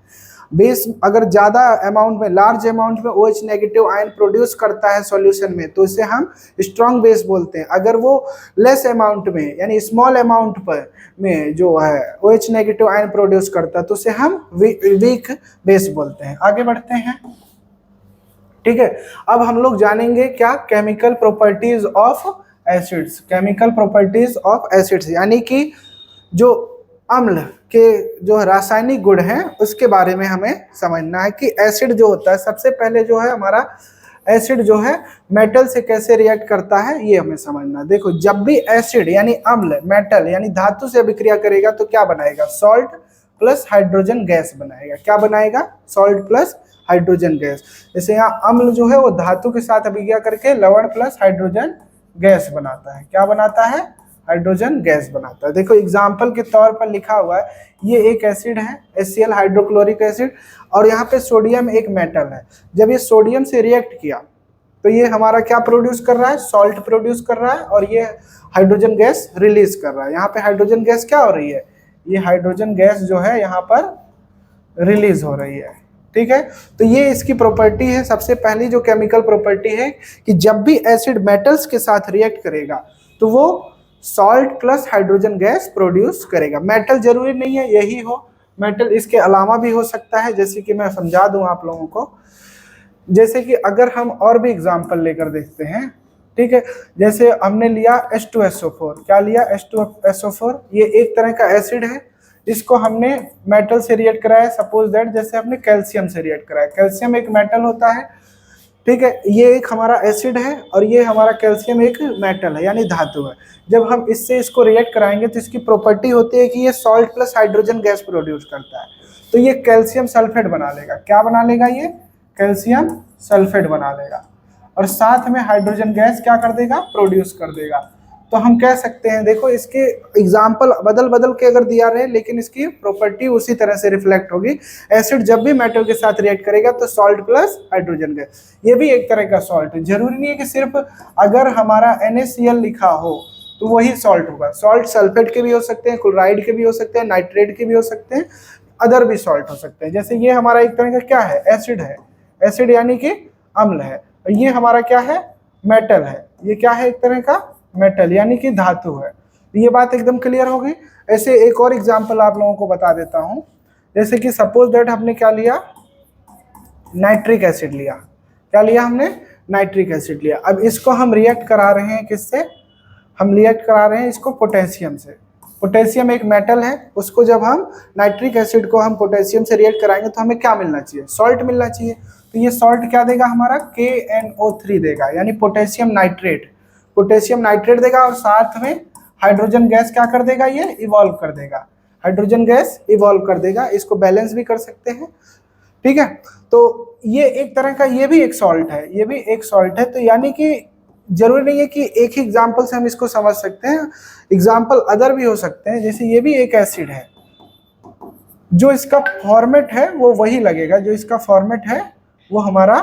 बेस अगर ज़्यादा अमाउंट में, लार्ज अमाउंट में OH नेगेटिव आयन प्रोड्यूस करता है सॉल्यूशन में, तो इसे हम स्ट्रॉन्ग बेस बोलते हैं। अगर वो लेस अमाउंट में यानी स्मॉल अमाउंट पर में जो है OH नेगेटिव आयन प्रोड्यूस करता है तो उसे हम वीक बेस बोलते हैं। आगे बढ़ते हैं, ठीक है। अब हम लोग जानेंगे क्या, chemical properties of acids. Chemical properties of acids यानी कि जो अम्ल के जो रासायनिक गुण हैं उसके बारे में हमें समझना है कि एसिड जो होता है, सबसे पहले जो है हमारा एसिड जो है मेटल से कैसे रिएक्ट करता है ये हमें समझना। देखो, जब भी एसिड यानी अम्ल मेटल यानी धातु से अभिक्रिया करेगा तो क्या बनाएगा, सॉल्ट प्लस हाइड्रोजन गैस बनाएगा। क्या बनाएगा, सॉल्ट प्लस हाइड्रोजन गैस। जैसे यहाँ अम्ल जो है वो धातु के साथ अभिक्रिया करके लवण प्लस हाइड्रोजन गैस बनाता है। क्या बनाता है, हाइड्रोजन गैस बनाता है। देखो एग्जाम्पल के तौर पर लिखा हुआ है, ये एक एसिड है HCl हाइड्रोक्लोरिक एसिड, और यहाँ पे सोडियम एक मेटल है। जब ये सोडियम से रिएक्ट किया तो ये हमारा क्या प्रोड्यूस कर रहा है, सॉल्ट प्रोड्यूस कर रहा है, और ये हाइड्रोजन गैस रिलीज कर रहा है। यहाँ पे हाइड्रोजन गैस क्या हो रही है, ये हाइड्रोजन गैस जो है यहाँ पर रिलीज हो रही है, ठीक है। तो ये इसकी प्रॉपर्टी है। सबसे पहली जो केमिकल प्रॉपर्टी है कि जब भी एसिड मेटल्स के साथ रिएक्ट करेगा तो वो salt plus hydrogen gas produce करेगा। मेटल जरूरी नहीं है यही हो, मेटल इसके अलावा भी हो सकता है, जैसे कि मैं समझा दूं आप लोगों को। जैसे कि अगर हम और भी एग्जांपल लेकर देखते हैं, ठीक है। जैसे हमने लिया H2SO4, क्या लिया, H2SO4, ये एक तरह का एसिड है। इसको हमने मेटल से रिएक्ट कराया, सपोज दैट जैसे हमने कैल्शियम से रिएक्ट कराया। कैल्शियम एक मेटल होता है, ठीक है। ये एक हमारा एसिड है और ये हमारा कैल्शियम एक मेटल है यानी धातु है। जब हम इससे इसको रिएक्ट कराएंगे तो इसकी प्रॉपर्टी होती है कि ये salt plus hydrogen gas produce करता है। तो ये कैल्शियम सल्फेट बना लेगा। क्या बना लेगा, ये कैल्शियम सल्फेट बना लेगा, और साथ में हाइड्रोजन गैस क्या कर देगा, प्रोड्यूस कर देगा। तो हम कह सकते हैं, देखो इसके एग्जाम्पल बदल बदल के अगर दिया रहे लेकिन इसकी प्रॉपर्टी उसी तरह से रिफ्लेक्ट होगी। एसिड जब भी मेटल के साथ रिएक्ट करेगा तो सॉल्ट प्लस हाइड्रोजन गैस, ये भी एक तरह का सॉल्ट है। जरूरी नहीं है कि सिर्फ अगर हमारा NaCl लिखा हो तो वही सॉल्ट होगा। सॉल्ट सल्फेट के भी हो सकते हैं, क्लोराइड के भी हो सकते हैं, नाइट्रेट के भी हो सकते हैं, अदर भी सॉल्ट हो सकते हैं। जैसे ये हमारा एक तरह का क्या है, एसिड है, एसिड यानी कि अम्ल है। ये हमारा क्या है, मेटल है। ये क्या है, एक तरह का मेटल यानी कि धातु है। ये बात एकदम क्लियर हो गई। ऐसे एक और एग्जांपल आप लोगों को बता देता हूं। जैसे कि सपोज दैट हमने क्या लिया, नाइट्रिक एसिड लिया। क्या लिया हमने, नाइट्रिक एसिड लिया। अब इसको हम रिएक्ट करा रहे हैं किससे, हम रिएक्ट करा रहे हैं इसको पोटेशियम से। पोटेशियम एक मेटल है, उसको जब हम नाइट्रिक एसिड को हम पोटेशियम से रिएक्ट कराएंगे तो हमें क्या मिलना चाहिए, सॉल्ट मिलना चाहिए। तो ये सॉल्ट क्या देगा हमारा, KNO3 देगा यानी पोटेशियम नाइट्रेट। पोटेशियम नाइट्रेट देगा और साथ में हाइड्रोजन गैस क्या कर देगा, ये इवॉल्व कर देगा, हाइड्रोजन गैस इवॉल्व कर देगा। इसको बैलेंस भी कर सकते हैं, ठीक है। तो ये एक तरह का, ये भी एक सॉल्ट है, ये भी एक सॉल्ट है। तो यानी कि जरूरी नहीं है कि एक ही एग्जाम्पल से हम इसको समझ सकते हैं, एग्जाम्पल अदर भी हो सकते हैं। जैसे ये भी एक एसिड है, जो इसका फॉर्मेट है वो वही लगेगा, जो इसका फॉर्मेट है वो हमारा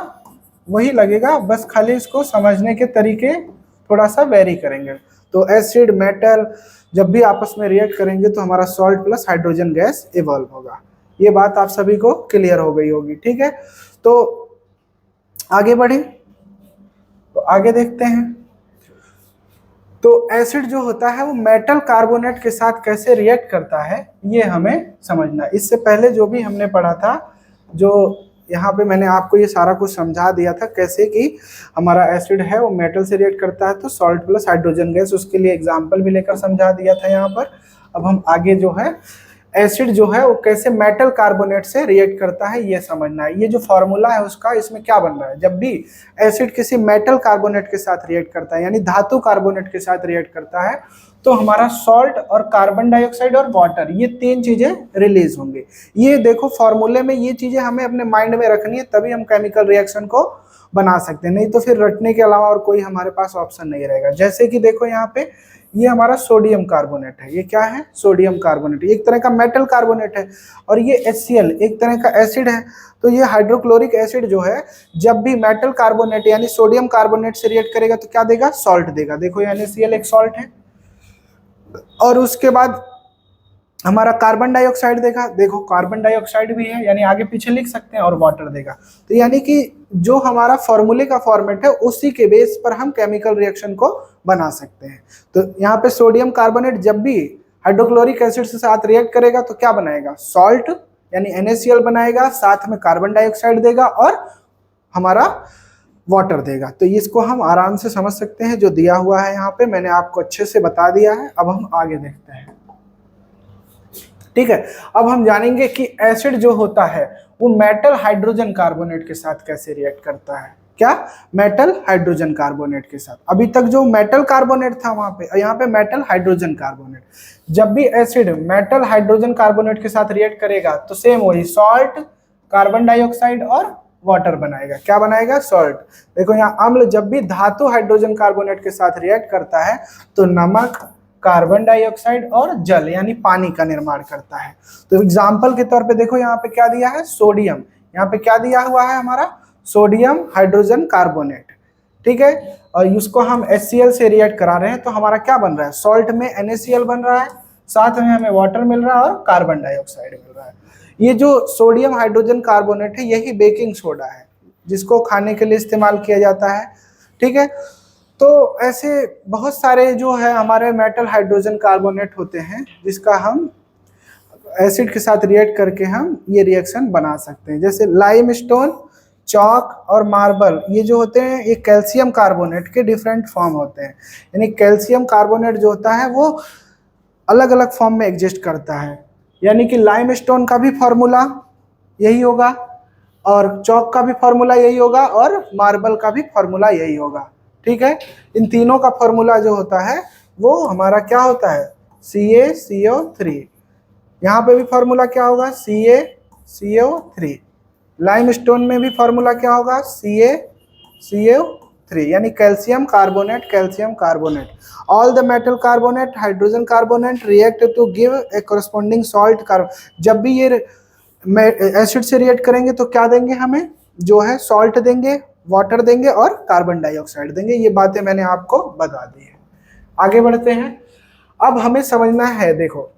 वही लगेगा, बस खाली इसको समझने के तरीके थोड़ा सा वेरी करेंगे। तो एसिड मेटल जब भी आपस में रिएक्ट करेंगे तो हमारा salt plus hydrogen gas evolve होगा। ये बात आप सभी को क्लियर हो गई होगी, ठीक है। तो आगे बढ़े, तो आगे देखते हैं। तो एसिड जो होता है वो मेटल कार्बोनेट के साथ कैसे रिएक्ट करता है ये हमें समझना है। इससे पहले जो भी हमने पढ़ा था, जो यहाँ पे मैंने आपको ये सारा कुछ समझा दिया था कैसे कि हमारा एसिड है वो मेटल से रिएक्ट करता है तो सॉल्ट प्लस हाइड्रोजन गैस, उसके लिए एग्जांपल भी लेकर समझा दिया था यहाँ पर। अब हम आगे जो है एसिड जो है वो कैसे मेटल कार्बोनेट से रिएक्ट करता है ये समझना है। ये जो फॉर्मूला है उसका, इसमें क्या बन रहा है, जब भी एसिड किसी मेटल कार्बोनेट के साथ रिएक्ट करता है यानी धातु कार्बोनेट के साथ रिएक्ट करता है तो हमारा सॉल्ट और कार्बन डाइऑक्साइड और वाटर, ये तीन चीजें रिलीज होंगे। ये देखो फॉर्मूले में ये चीजें हमें अपने माइंड में रखनी है, तभी हम केमिकल रिएक्शन को बना सकते हैं, नहीं तो फिर रटने के अलावा और कोई हमारे पास ऑप्शन नहीं रहेगा। जैसे कि देखो यहाँ पे ये हमारा सोडियम कार्बोनेट है, ये क्या है, सोडियम कार्बोनेट, एक तरह का मेटल कार्बोनेट है, और ये HCl एक तरह का एसिड है। तो ये हाइड्रोक्लोरिक एसिड जो है जब भी मेटल कार्बोनेट यानी सोडियम कार्बोनेट से रिएक्ट करेगा तो क्या देगा, सॉल्ट देगा। देखो NaCl एक सॉल्ट है, और उसके बाद हमारा कार्बन डाइऑक्साइड देगा, देखो कार्बन डाइऑक्साइड भी है, यानी आगे पीछे लिख सकते हैं, और वाटर देगा। तो यानी कि जो हमारा फॉर्मूले का फॉर्मेट है उसी के बेस पर हम केमिकल रिएक्शन को बना सकते हैं। तो यहाँ पे सोडियम कार्बोनेट जब भी हाइड्रोक्लोरिक एसिड से साथ रिएक्ट करेगा तो क्या बनाएगा, सॉल्ट यानी NaCl बनाएगा, साथ में कार्बन डाइऑक्साइड देगा और हमारा वाटर देगा। तो इसको हम आराम से समझ सकते हैं, जो दिया हुआ है यहाँ पे मैंने आपको अच्छे से बता दिया है। अब हम आगे देखते हैं, ठीक है। अब हम जानेंगे कि एसिड जो होता है वो मेटल हाइड्रोजन कार्बोनेट के साथ कैसे रिएक्ट करता है। क्या, मेटल हाइड्रोजन कार्बोनेट के साथ। अभी तक जो मेटल कार्बोनेट था वहां पे, यहाँ पे मेटल हाइड्रोजन कार्बोनेट। जब भी एसिड मेटल हाइड्रोजन कार्बोनेट के साथ रिएक्ट करेगा तो सेम वही सॉल्ट, कार्बन डाइऑक्साइड और वाटर बनाएगा। क्या बनाएगा, सॉल्ट। देखो यहाँ अम्ल जब भी धातु हाइड्रोजन कार्बोनेट के साथ रिएक्ट करता है तो नमक, कार्बन डाइऑक्साइड और जल यानी पानी का निर्माण करता है। तो एग्जाम्पल के तौर पे देखो यहाँ पे क्या दिया है, सोडियम। यहाँ पे क्या दिया हुआ है हमारा, सोडियम हाइड्रोजन कार्बोनेट, ठीक है। और इसको हम HCl से रिएक्ट करा रहे हैं तो हमारा क्या बन रहा है, सॉल्ट में NaCl बन रहा है, साथ में हमें वाटर मिल रहा है और कार्बन डाइऑक्साइड मिल रहा है। ये जो सोडियम हाइड्रोजन कार्बोनेट है यही बेकिंग सोडा है, जिसको खाने के लिए इस्तेमाल किया जाता है, ठीक है। तो ऐसे बहुत सारे जो है हमारे मेटल हाइड्रोजन कार्बोनेट होते हैं, जिसका हम एसिड के साथ रिएक्ट करके हम ये रिएक्शन बना सकते हैं। जैसे लाइमस्टोन, चॉक और मार्बल, ये जो होते हैं ये कैल्शियम कार्बोनेट के डिफरेंट फॉर्म होते हैं। यानी कैल्शियम कार्बोनेट जो होता है वो अलग अलग फॉर्म में एग्जिस्ट करता है। यानी कि लाइमस्टोन का भी फॉर्मूला यही होगा, और चॉक का भी फॉर्मूला यही होगा, और मार्बल का भी फॉर्मूला यही होगा, ठीक है। इन तीनों का फॉर्मूला जो होता है वो हमारा क्या होता है, CaCO3। यहाँ पे भी फॉर्मूला क्या होगा, CaCO3। लाइमस्टोन में भी फॉर्मूला क्या होगा, CaCO3, यानी calcium carbonate, calcium carbonate. All the metal carbonate hydrogen carbonate react to give a corresponding salt carbon. जब भी ये एसिड से रिएक्ट करेंगे तो क्या देंगे हमें, जो है सॉल्ट देंगे, वाटर देंगे और कार्बन डाइऑक्साइड देंगे। ये बातें मैंने आपको बता दी है। आगे बढ़ते हैं। अब हमें समझना है, देखो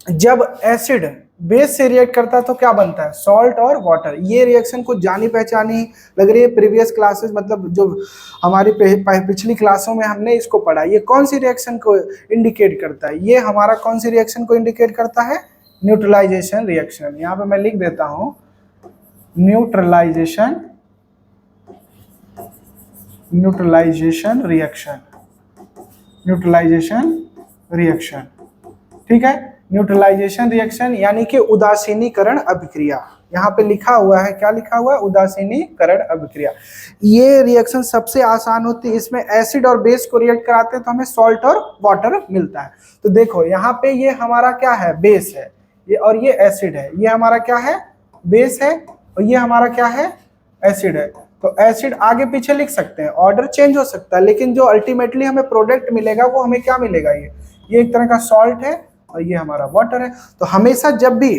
जब एसिड बेस से रिएक्ट करता है तो क्या बनता है, सॉल्ट और वाटर। ये रिएक्शन कुछ जानी पहचानी लग रही है, प्रीवियस क्लासेस मतलब जो हमारी पिछली क्लासों में हमने इसको पढ़ा। ये कौन सी रिएक्शन को इंडिकेट करता है, ये हमारा कौन सी रिएक्शन को इंडिकेट करता है, न्यूट्रलाइजेशन रिएक्शन। यहाँ पे मैं लिख देता हूँ न्यूट्रलाइजेशन रिएक्शन, न्यूट्रलाइजेशन रिएक्शन, ठीक है। न्यूट्रलाइजेशन रिएक्शन यानी कि उदासीनीकरण अभिक्रिया। यहाँ पे लिखा हुआ है, क्या लिखा हुआ है, उदासीनीकरण अभिक्रिया। ये रिएक्शन सबसे आसान होती है, इसमें एसिड और बेस को रिएक्ट कराते हैं तो हमें सॉल्ट और वाटर मिलता है। तो देखो यहाँ पे ये हमारा क्या है, बेस है, ये और ये एसिड है। ये हमारा क्या है, बेस है, और ये हमारा क्या है, एसिड है। तो एसिड आगे पीछे लिख सकते हैं, ऑर्डर चेंज हो सकता है, लेकिन जो अल्टीमेटली हमें प्रोडक्ट मिलेगा वो हमें क्या मिलेगा, ये एक तरह का सॉल्ट है और ये हमारा वाटर है। तो हमेशा जब भी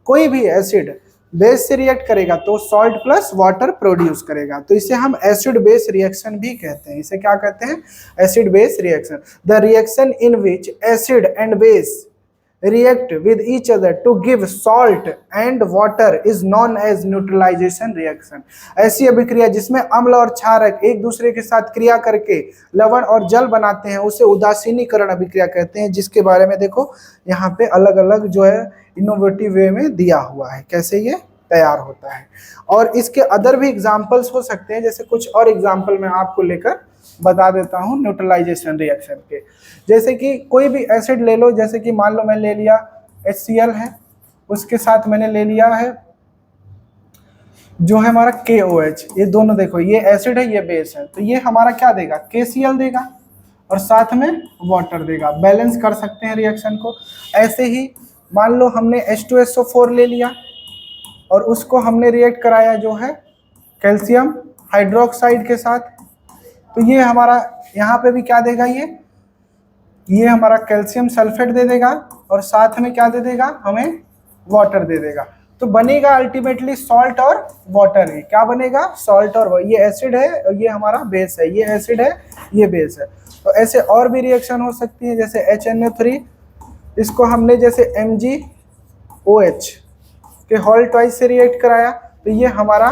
कोई भी एसिड बेस से रिएक्ट करेगा तो सॉल्ट प्लस वाटर प्रोड्यूस करेगा। तो इसे हम एसिड बेस रिएक्शन भी कहते हैं। इसे क्या कहते हैं, acid base reaction. The reaction in which acid and base react with each other to give salt and water is known as neutralization reaction। ऐसी अभिक्रिया जिसमें अम्ल और क्षारक एक दूसरे के साथ क्रिया करके लवण और जल बनाते हैं उसे उदासीनीकरण अभिक्रिया कहते हैं, जिसके बारे में देखो यहाँ पे अलग अलग जो है इनोवेटिव वे में दिया हुआ है कैसे ये तैयार होता है। और इसके अदर भी एग्जाम्पल्स हो सकते हैं, जैसे कुछ और एग्जाम्पल मैं आपको लेकर बता देता हूँ न्यूट्रलाइजेशन रिएक्शन के। जैसे कि कोई भी एसिड ले लो, जैसे कि मान लो मैं ले लिया HCl है, उसके साथ मैंने ले लिया है जो है हमारा KOH। ये दोनों देखो, ये एसिड है ये बेस है, तो ये हमारा क्या देगा, KCl देगा और साथ में वाटर देगा। बैलेंस कर सकते हैं रिएक्शन को। ऐसे ही मान लो हमने H2SO4 ले लिया और उसको हमने रिएक्ट कराया जो है कैल्शियम हाइड्रोक्साइड के साथ, तो ये हमारा यहाँ पे भी क्या देगा, ये हमारा कैल्शियम सल्फेट दे देगा और साथ में क्या दे देगा, हमें वाटर दे देगा। तो बनेगा अल्टीमेटली सॉल्ट और वाटर ही। क्या बनेगा, सॉल्ट और ये एसिड है और ये हमारा बेस है, ये एसिड है ये बेस है। तो ऐसे और भी रिएक्शन हो सकती है, जैसे HNO3 इसको हमने जैसे MgOH के हॉल ट्वाइस से रिएक्ट कराया तो ये हमारा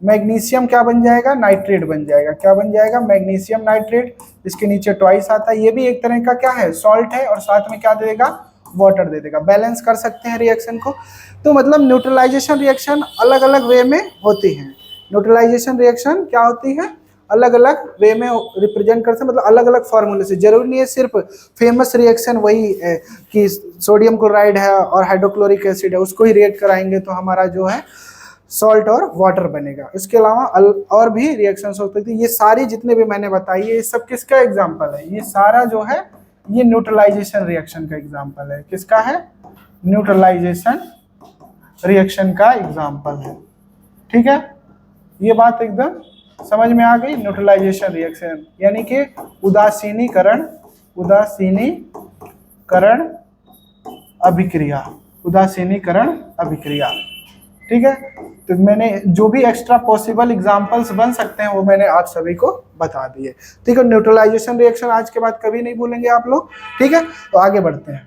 मैग्नीशियम क्या बन जाएगा, नाइट्रेट बन जाएगा। क्या बन जाएगा, मैग्नीशियम नाइट्रेट। इसके नीचे ट्वाइस आता है, ये भी एक तरह का क्या है, सॉल्ट है, और साथ में क्या दे देगा, वाटर दे देगा। बैलेंस कर सकते हैं रिएक्शन को। तो मतलब न्यूट्रलाइजेशन रिएक्शन अलग अलग वे में होती है। न्यूट्रलाइजेशन रिएक्शन क्या होती है, अलग अलग वे में रिप्रेजेंट करते हैं, मतलब अलग अलग फॉर्मूले से। जरूरी नहीं है सिर्फ फेमस रिएक्शन वही है कि सोडियम क्लोराइड है और हाइड्रोक्लोरिक एसिड है उसको ही रिएक्ट कराएंगे तो हमारा जो है सॉल्ट और वाटर बनेगा। इसके अलावा और भी रिएक्शंस हो सकती है। ये सारी जितने भी मैंने बताई है ये सब किसका एग्जांपल है, ये सारा जो है ये न्यूट्रलाइजेशन रिएक्शन का एग्जांपल है। किसका है, न्यूट्रलाइजेशन रिएक्शन का एग्जांपल है। ठीक है, ये बात एकदम समझ में आ गई। न्यूट्रलाइजेशन रिएक्शन यानी कि उदासीनीकरण अभिक्रिया, उदासीनीकरण अभिक्रिया। ठीक है, तो मैंने जो भी एक्स्ट्रा पॉसिबल एग्जांपल्स बन सकते हैं वो मैंने आप सभी को बता दिए। ठीक है, न्यूट्रलाइजेशन रिएक्शन आज के बाद कभी नहीं भूलेंगे आप लोग। ठीक है, तो आगे बढ़ते हैं।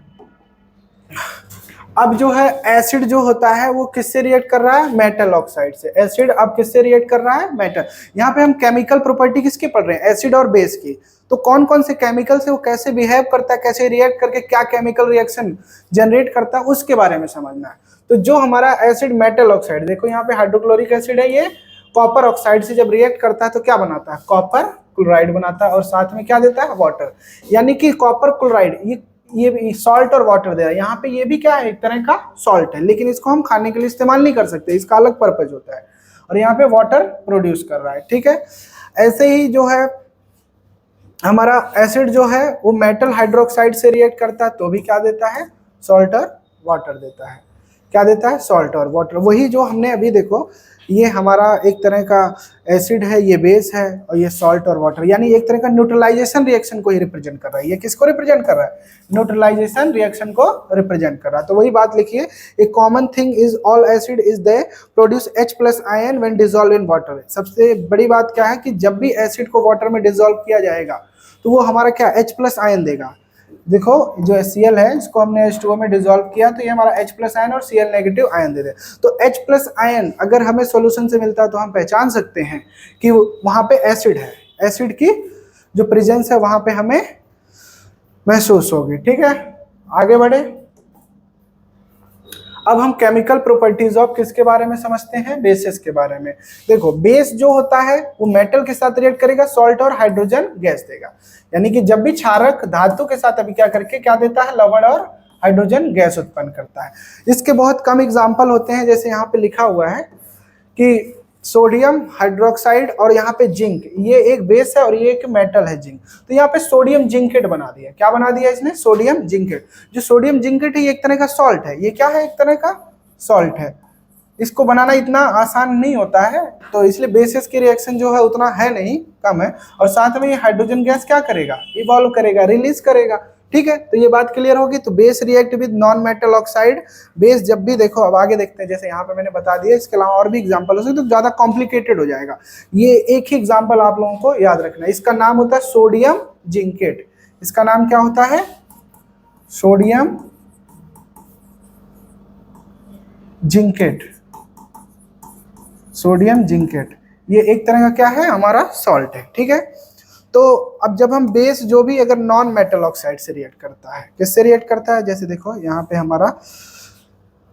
अब जो है एसिड जो होता है वो किससे रिएक्ट कर रहा है, मेटल ऑक्साइड से। एसिड अब किससे रिएक्ट कर रहा है, मेटल। यहाँ पे हम केमिकल प्रॉपर्टी किसकी पढ़ रहे हैं, एसिड और बेस की। तो कौन कौन से केमिकल से वो कैसे बिहेव करता है, कैसे रिएक्ट करके क्या केमिकल रिएक्शन जनरेट करता है उसके बारे में समझना है। तो जो हमारा एसिड मेटल ऑक्साइड, देखो यहाँ पे हाइड्रोक्लोरिक एसिड है, ये कॉपर ऑक्साइड से जब रिएक्ट करता है तो क्या बनाता है, कॉपर क्लोराइड बनाता है, और साथ में क्या देता है, वाटर। यानी कि कॉपर क्लोराइड ये सॉल्ट और वाटर दे रहा है। यहाँ पे ये भी क्या है, एक तरह का सॉल्ट है, लेकिन इसको हम खाने के लिए इस्तेमाल नहीं कर सकते, इसका अलग पर्पज होता है। और यहाँ पे वाटर प्रोड्यूस कर रहा है। ठीक है, ऐसे ही जो है हमारा एसिड जो है वो मेटल हाइड्रोक्साइड से रिएक्ट करता है तो भी क्या देता है, सॉल्ट और वाटर देता है। क्या देता है, सॉल्ट और वाटर। वही जो हमने अभी देखो, ये हमारा एक तरह का एसिड है, ये बेस है, और ये सॉल्ट और वाटर, यानी एक तरह का न्यूट्रलाइजेशन रिएक्शन को ही रिप्रेजेंट कर रहा है। ये किसको रिप्रेजेंट कर रहा है, न्यूट्रलाइजेशन रिएक्शन को रिप्रेजेंट कर रहा है। तो वही बात लिखिए, a common thing is all acid is they produce H+ ion when dissolve in water. सबसे बड़ी बात क्या है कि जब भी एसिड को वाटर में डिसॉल्व किया जाएगा तो वो हमारा क्या, H+ आयन देगा। देखो जो Cl है इसको हमने H2O में डिसॉल्व किया तो ये हमारा H+ आयन और Cl नेगेटिव आयन दे दे। तो H+ आयन अगर हमें सॉल्यूशन से मिलता है तो हम पहचान सकते हैं कि वहां पे एसिड है, एसिड की जो प्रेजेंस है वहां पे हमें महसूस होगी। ठीक है, आगे बढ़े। अब हम केमिकल प्रॉपर्टीज ऑफ किसके बारे में समझते हैं, बेसेस के बारे में। देखो बेस जो होता है वो मेटल के साथ रिएक्ट करेगा, सॉल्ट और हाइड्रोजन गैस देगा। यानी कि जब भी क्षारक धातु के साथ अभी क्या करके क्या देता है, लवण और हाइड्रोजन गैस उत्पन्न करता है। इसके बहुत कम एग्जाम्पल होते हैं, जैसे यहाँ पे लिखा हुआ है कि सोडियम हाइड्रोक्साइड और यहाँ पे जिंक, ये एक बेस है और ये एक मेटल है जिंक। तो यहाँ पे सोडियम जिंकेट बना दिया। क्या बना दिया इसने, सोडियम जिंकेट। जो सोडियम जिंकेट है ये एक तरह का सॉल्ट है। ये क्या है, एक तरह का सॉल्ट है। इसको बनाना इतना आसान नहीं होता है, तो इसलिए बेसिस की रिएक्शन जो है उतना है नहीं, कम है। और साथ में ये हाइड्रोजन गैस क्या करेगा, इवॉल्व करेगा, रिलीज करेगा। ठीक है, तो ये बात क्लियर होगी। तो base react with non metal oxide. Base जब भी देखो, अब आगे देखते हैं, जैसे यहाँ पे मैंने बता दिया, इसके अलावा और भी एग्जांपल हो सकते तो ज्यादा कॉम्प्लिकेटेड हो जाएगा। ये एक ही एग्जांपल आप लोगों को याद रखना है। इसका नाम होता है सोडियम जिंकेट। इसका नाम क्या होता है, सोडियम जिंकेट। सोडियम जिंकेट ये एक तरह का क्या है, हमारा सॉल्ट है। ठीक है, तो अब जब हम बेस जो भी अगर नॉन मेटल ऑक्साइड से रिएक्ट करता है, किससे रिएक्ट करता है, जैसे देखो यहाँ पे हमारा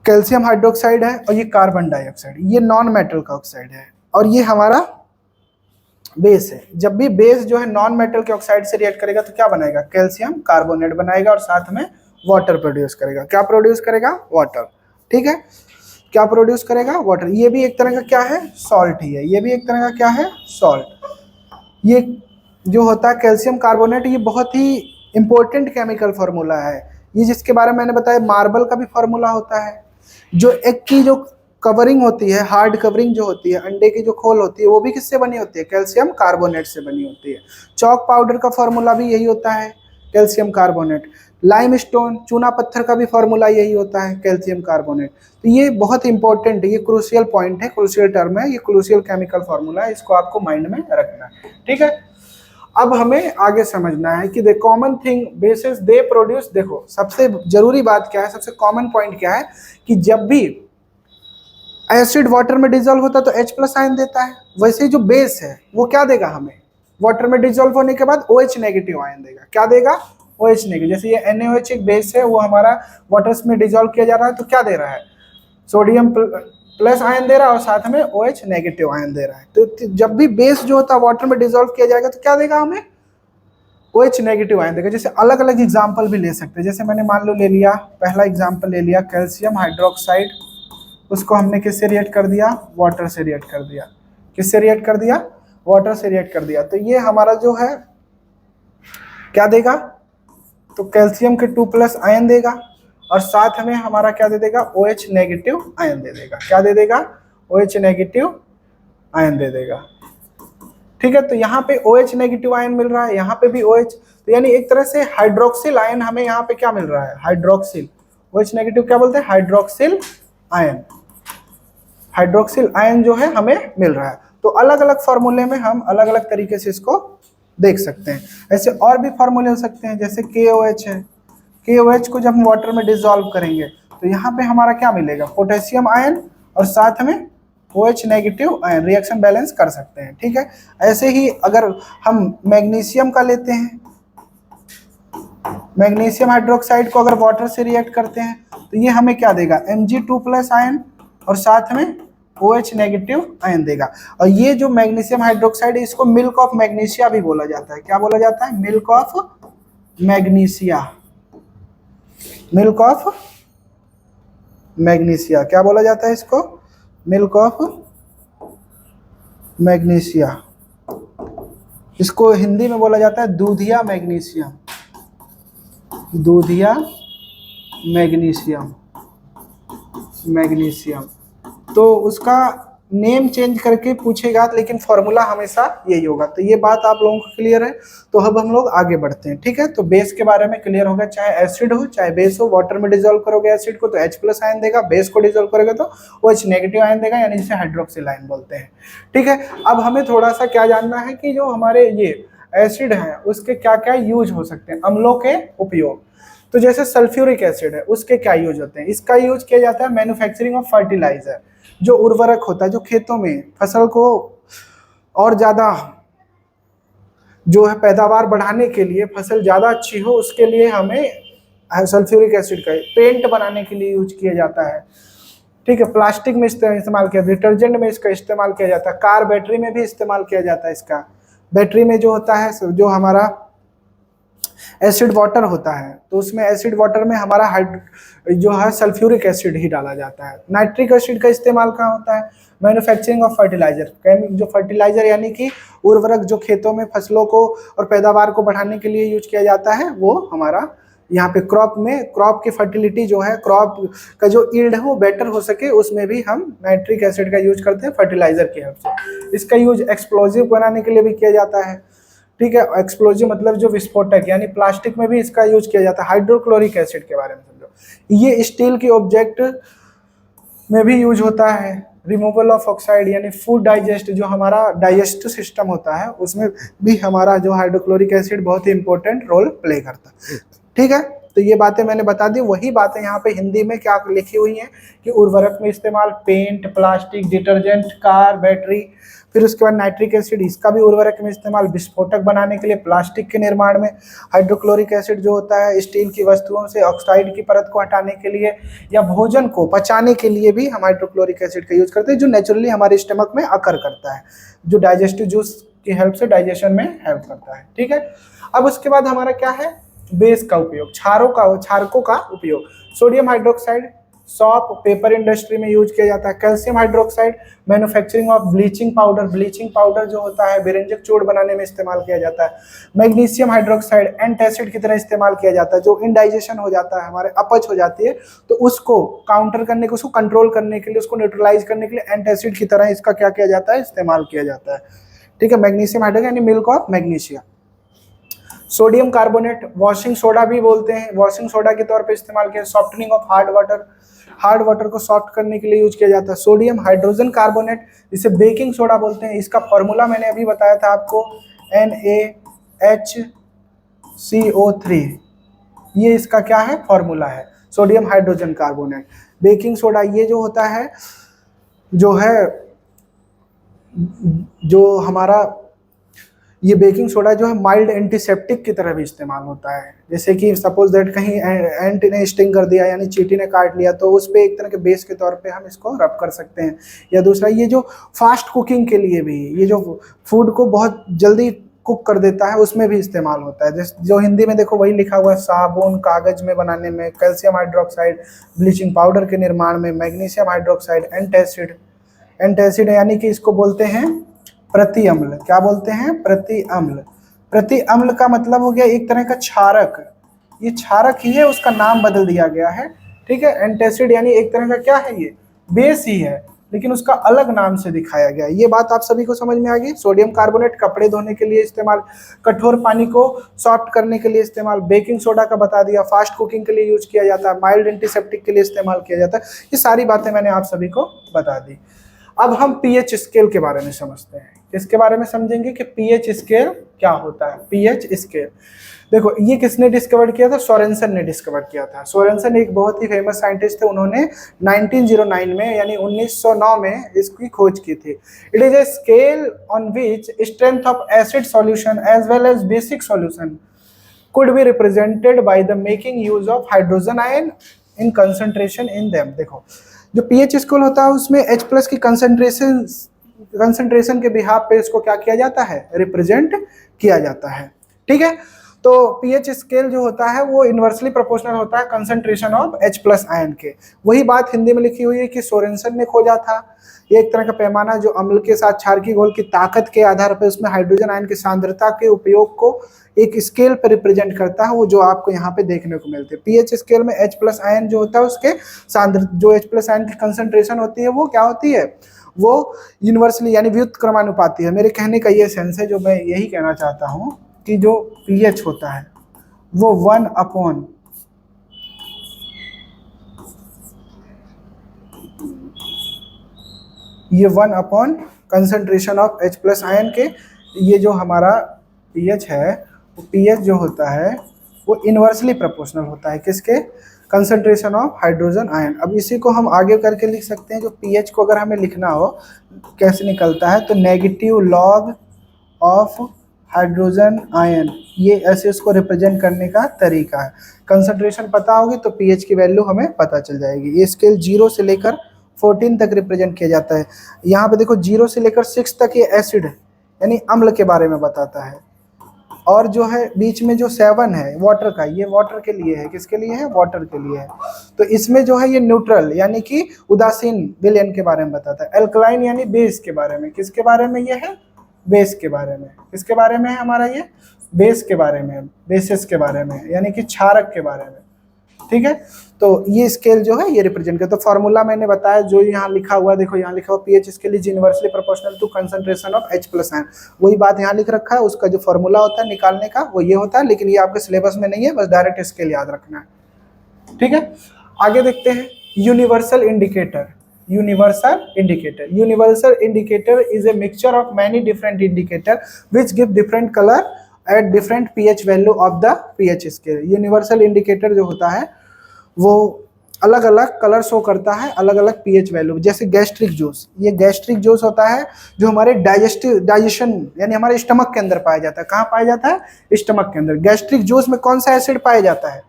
कैल्शियम हाइड्रोक्साइड है और ये कार्बन डाइऑक्साइड, ये नॉन मेटल का ऑक्साइड है और ये हमारा बेस है। जब भी बेस जो है नॉन मेटल के ऑक्साइड से रिएक्ट करेगा तो क्या बनाएगा, कैल्शियम कार्बोनेट बनाएगा और साथ में वाटर प्रोड्यूस करेगा। क्या प्रोड्यूस करेगा, वाटर। ठीक है, क्या प्रोड्यूस करेगा, वाटर। ये भी एक तरह का क्या है, सॉल्ट ही है। ये भी एक तरह का क्या है, सॉल्ट। ये जो होता है कैल्शियम कार्बोनेट, ये बहुत ही इंपॉर्टेंट केमिकल फार्मूला है। ये जिसके बारे में मैंने बताया, मार्बल का भी फार्मूला होता है। जो एग की जो कवरिंग होती है, हार्ड कवरिंग जो होती है, अंडे की जो खोल होती है, वो भी किससे बनी होती है, कैल्शियम कार्बोनेट से बनी होती है। चॉक पाउडर का फार्मूला भी यही होता है, कैल्शियम कार्बोनेट। लाइम स्टोन, चूना पत्थर का भी फार्मूला यही होता है, कैल्शियम कार्बोनेट। तो ये बहुत इंपॉर्टेंट है, ये क्रूशियल पॉइंट है, क्रूशियल टर्म है, ये क्रूशियल केमिकल फार्मूला है, इसको आपको माइंड में रखना है। ठीक है, अब हमें आगे समझना है कि the common thing basis they produce. देखो सबसे जरूरी बात क्या है, सबसे कॉमन पॉइंट क्या है कि जब भी एसिड वाटर में डिजोल्व होता है तो H प्लस आयन देता है, वैसे ही जो बेस है वो क्या देगा हमें, वाटर में डिजोल्व होने के बाद OH नेगेटिव आयन देगा। क्या देगा, OH नेगेटिव। जैसे ये NaOH एक बेस है, वो हमारा वाटर्स में डिजोल्व किया जा रहा है तो क्या दे रहा है, सोडियम प्लस आयन दे रहा है और साथ में OH नेगेटिव आयन दे रहा है। तो जब भी बेस जो होता है वाटर में डिजोल्व किया जाएगा तो क्या देगा हमें, OH नेगेटिव आयन देगा। जैसे अलग अलग एग्जाम्पल भी ले सकते हैं, जैसे मैंने मान लो ले लिया, पहला एग्जाम्पल ले लिया कैल्शियम हाइड्रोक्साइड, उसको हमने किससे रिएक्ट कर दिया, वाटर से रिएक्ट कर दिया। किससे रिएक्ट कर दिया, वाटर से रिएक्ट कर दिया। तो ये हमारा जो है क्या देगा, तो कैल्शियम के 2 प्लस आयन देगा और साथ में हमारा क्या दे देगा, OH नेगेटिव आयन दे देगा। क्या दे देगा, OH नेगेटिव आयन दे देगा। ठीक है, तो यहाँ पे OH नेगेटिव आयन मिल रहा है, यहाँ पे भी OH, तो यानी एक तरह से हाइड्रोक्सिल आयन हमें यहाँ पे क्या मिल रहा है, हाइड्रोक्सिल। OH नेगेटिव क्या बोलते हैं, हाइड्रोक्सिल आयन। हाइड्रोक्सिल आयन जो है हमें मिल रहा है। तो अलग अलग फार्मूले में हम अलग अलग तरीके से इसको देख सकते हैं। ऐसे और भी फार्मूले हो सकते हैं, जैसे KOH है, KOH को जब हम वाटर में डिसॉल्व करेंगे तो यहाँ पे हमारा क्या मिलेगा, पोटेशियम आयन और साथ में OH negative ion, reaction balance कर सकते हैं। ठीक है, ऐसे ही अगर हम मैग्नीशियम का लेते हैं, मैग्नीशियम हाइड्रोक्साइड को अगर वाटर से रिएक्ट करते हैं तो ये हमें क्या देगा, Mg2 प्लस आयन और साथ में OH नेगेटिव आयन देगा। और ये जो मैग्नीशियम हाइड्रोक्साइड है इसको मिल्क ऑफ मैग्नीशिया भी बोला जाता है। क्या बोला जाता है, milk of magnesia. Milk of magnesia क्या बोला जाता है इसको, मिल्क ऑफ मैग्नीशिया। इसको हिंदी में बोला जाता है दूधिया मैग्नीशियम, दूधिया मैग्नीशियम, मैग्नीशियम। तो उसका नेम चेंज करके पूछेगा लेकिन फॉर्मूला हमेशा यही होगा। तो ये बात आप लोगों को क्लियर है। तो अब हम लोग आगे बढ़ते हैं। ठीक है, तो बेस के बारे में क्लियर होगा, चाहे एसिड हो चाहे बेस हो, वाटर में डिजोल्व करोगे एसिड को तो H प्लस आयन देगा, बेस को डिजोल्व करोगे तो OH नेगेटिव आयन देगा, यानी जिसे हाइड्रोक्सिल आयन बोलते हैं। ठीक है, अब हमें थोड़ा सा क्या जानना है कि जो हमारे ये एसिड हैं उसके क्या क्या यूज हो सकते हैं, अम्लों के उपयोग। तो जैसे सल्फ्यूरिक एसिड है उसके क्या यूज होते हैं, इसका यूज किया जाता है मैन्युफैक्चरिंग ऑफ फर्टिलाइजर। जो उर्वरक होता है, जो खेतों में फसल को और ज्यादा जो है पैदावार बढ़ाने के लिए, फसल ज्यादा अच्छी हो उसके लिए हमें सल्फ्यूरिक एसिड का पेंट बनाने के लिए यूज किया जाता है। ठीक है, प्लास्टिक में इस्तेमाल किया, डिटर्जेंट में इसका इस्तेमाल किया जाता है, कार बैटरी में भी इस्तेमाल किया जाता है इसका। बैटरी में जो होता है, जो हमारा एसिड वाटर होता है तो उसमें एसिड वाटर में हमारा जो है सल्फ्यूरिक एसिड ही डाला जाता है। नाइट्रिक एसिड का इस्तेमाल कहाँ होता है, मैन्युफैक्चरिंग ऑफ फर्टिलाइजर। जो फर्टिलाइजर यानी कि उर्वरक जो खेतों में फसलों को और पैदावार को बढ़ाने के लिए यूज किया जाता है, वो हमारा यहाँ पे क्रॉप की फर्टिलिटी जो है, क्रॉप का जो ईल्ड है वो बेटर हो सके, उसमें भी हम नाइट्रिक एसिड का यूज करते हैं फर्टिलाइजर की हेल्प से। इसका यूज एक्सप्लोजिव बनाने के लिए भी किया जाता है। ठीक है, एक्सप्लोजिव मतलब जो विस्फोटक, यानी प्लास्टिक में भी इसका यूज किया जाता है। हाइड्रोक्लोरिक एसिड के बारे में समझो, ये स्टील के ऑब्जेक्ट में भी यूज होता है। रिमूवल ऑफ ऑक्साइड यानी फूड डाइजेस्ट, जो हमारा डाइजेस्टिव सिस्टम होता है उसमें भी हमारा जो हाइड्रोक्लोरिक एसिड बहुत ही इंपॉर्टेंट रोल प्ले करता है। ठीक है, तो ये बातें मैंने बता दी। वही बातें यहाँ पे हिंदी में क्या लिखी हुई हैं कि उर्वरक में इस्तेमाल, paint, plastic, detergent, car, battery, फिर उसके बाद नाइट्रिक एसिड, इसका भी उर्वरक में इस्तेमाल, विस्फोटक बनाने के लिए, प्लास्टिक के निर्माण में। हाइड्रोक्लोरिक एसिड जो होता है स्टील की वस्तुओं से ऑक्साइड की परत को हटाने के लिए या भोजन को पचाने के लिए भी हम हाइड्रोक्लोरिक एसिड का यूज करते हैं, जो नेचुरली हमारे स्टमक में अकर करता है, जो डाइजेस्टिव जूस की हेल्प से डाइजेशन में हेल्प करता है। ठीक है, अब उसके बाद हमारा क्या है, बेस का उपयोग, क्षारकों का उपयोग। Sodium hydroxide shop, paper industry में यूज किया जाता है। Calcium hydroxide manufacturing of bleaching powder, bleaching powder जो होता है व्यंजक चूर्ण बनाने में इस्तेमाल किया जाता है। मैग्नीशियम हाइड्रोक्साइड एंटासिड की तरह इस्तेमाल किया जाता है, जो इनडाइजेशन हो जाता है, हमारे अपच हो जाती है तो उसको काउंटर करने के, उसको कंट्रोल करने के लिए, उसको न्यूट्रलाइज करने के लिए एंटासिड की तरह इसका क्या किया जाता है, इस्तेमाल किया जाता है। ठीक है, मैग्नीशियम हाइड्रोक्साइड यानी milk of magnesia. Sodium carbonate, washing soda भी बोलते हैं, वॉशिंग सोडा के तौर पे इस्तेमाल किया। सॉफ्टनिंग ऑफ हार्ड वाटर को सॉफ्ट करने के लिए यूज किया जाता है। सोडियम हाइड्रोजन कार्बोनेट, जिसे बेकिंग सोडा बोलते हैं, इसका फॉर्मूला मैंने अभी बताया था आपको, Na HCO3, ये इसका क्या है, फॉर्मूला है, sodium hydrogen carbonate. Baking soda ये जो होता है, जो है जो हमारा ये बेकिंग सोडा जो है माइल्ड एंटीसेप्टिक की तरह भी इस्तेमाल होता है। जैसे कि सपोज दैट कहीं एंट ने स्टिंग कर दिया, यानी चींटी ने काट लिया, तो उस पर एक तरह के बेस के तौर पे हम इसको रब कर सकते हैं। या दूसरा, ये जो फास्ट कुकिंग के लिए भी, ये जो फूड को बहुत जल्दी कुक कर देता है, उसमें भी इस्तेमाल होता है। जैसे जो हिंदी में देखो वही लिखा हुआ है, साबुन, कागज में बनाने में, कैल्शियम हाइड्रोक्साइड, ब्लीचिंग पाउडर के निर्माण में, मैग्नीशियम हाइड्रोक्साइड, एंटासिड, एंटासिड यानी कि इसको बोलते हैं प्रति अम्ल। क्या बोलते हैं, प्रति अम्ल। प्रति अम्ल का मतलब हो गया एक तरह का क्षारक, ये क्षारक ही है, उसका नाम बदल दिया गया है, ठीक है। एंटासिड यानी एक तरह का क्या है, ये बेस ही है, लेकिन उसका अलग नाम से दिखाया गया। ये बात आप सभी को समझ में आ गई। सोडियम कार्बोनेट कपड़े धोने के लिए इस्तेमाल, कठोर पानी को सॉफ्ट करने के लिए इस्तेमाल, बेकिंग सोडा का बता दिया, फास्ट कुकिंग के लिए यूज किया जाता है, माइल्ड एंटीसेप्टिक के लिए इस्तेमाल किया जाता है। ये सारी बातें मैंने आप सभी को बता दी। अब हम पीएच स्केल के बारे में समझते हैं। इसके बारे में समझेंगे कि पीएच स्केल क्या होता है। पीएच स्केल देखो, ये किसने डिस्कवर किया था, सोरेनसन ने डिस्कवर किया था। सोरेनसन एक बहुत ही फेमस साइंटिस्ट थे, उन्होंने 1909 में यानी 1909 में इसकी खोज की थी। It is a scale on which strength of acid solution as well as basic solution could be represented by the making use of hydrogen ion in concentration in them। देखो, जो पीएच स्केल होता है उसमें H+ की concentration के behalf पे इसको क्या किया जाता है, रिप्रेजेंट किया जाता है, ठीक है। तो पीएच स्केल जो होता है वो इनवर्सली प्रोपोर्शनल होता है कंसंट्रेशन ऑफ H+ आयन के। वही बात हिंदी में लिखी हुई है कि सोरेनसन ने खोजा था। ये एक तरह का पैमाना जो अम्ल के साथ क्षार की घोल की ताकत के आधार पर उसमें हाइड्रोजन आयन की सांद्रता के उपयोग को एक स्केल पर रिप्रेजेंट करता है, वो जो आपको यहाँ पे देखने को मिलते हैं। पीएच स्केल में H+ आयन जो होता है उसके जो H+ आयन की कंसंट्रेशन होती है वो क्या होती है, वो यूनिवर्सली यानी व्युत्क्रमानुपाती है। मेरे कहने का ये सेंस है, जो मैं यही कहना चाहता हूँ कि जो पीएच होता है वो 1/, ये 1/, कंसंट्रेशन ऑफ H+ आयन के, ये जो हमारा पीएच है, वो पीएच जो होता है वो इनवर्सली प्रोपोर्शनल होता है किसके, कंसंट्रेशन ऑफ हाइड्रोजन आयन। अब इसी को हम आगे करके लिख सकते हैं। जो पीएच को अगर हमें लिखना हो कैसे निकलता है, तो negative log of hydrogen ion, ये ऐसे इसको रिप्रेजेंट करने का तरीका है। कंसंट्रेशन पता होगी तो पीएच की वैल्यू हमें पता चल जाएगी। ये स्केल 0 से लेकर 14 तक रिप्रेजेंट किया जाता है। यहाँ पे देखो 0 से लेकर 6 तक ये एसिड यानी अम्ल के बारे में बताता है, और जो है बीच में जो 7 है वाटर का, ये वाटर के लिए है, किसके लिए है, वाटर के लिए है। तो इसमें जो है ये न्यूट्रल यानी कि उदासीन विलयन के बारे में बताता है। एल्कलाइन यानी बेस के बारे में, किसके बारे में ये है, बेस के बारे में। किसके बारे में है हमारा ये, बेस के बारे में, बेसिस के बारे में, यानी कि क्षारक के बारे में, ठीक है। तो ये स्केल जो है ये रिप्रेजेंट करता है। तो फॉर्मूला मैंने बताया जो यहाँ लिखा हुआ, देखो यहाँ लिखा हुआ pH scale is inversely proportional to concentration of H+ ion. वही बात यहाँ लिख रखा है, उसका जो फॉर्मूला होता है निकालने का वो ये होता है, लेकिन ये आपके सिलेबस में नहीं है, बस डायरेक्ट स्केल याद रखना है, ठीक है। आगे देखते हैं universal indicator. Universal indicator is a mixture of many different indicator which give different colour at different pH value of the pH scale. Universal indicator जो होता है वो अलग अलग कलर शो करता है, अलग अलग पीएच वैल्यू। जैसे गैस्ट्रिक जूस, ये गैस्ट्रिक जूस होता है जो हमारे डाइजेशन यानी हमारे स्टमक के अंदर पाया जाता है। कहाँ पाया जाता है, स्टमक के अंदर। गैस्ट्रिक जूस में कौन सा एसिड पाया जाता है,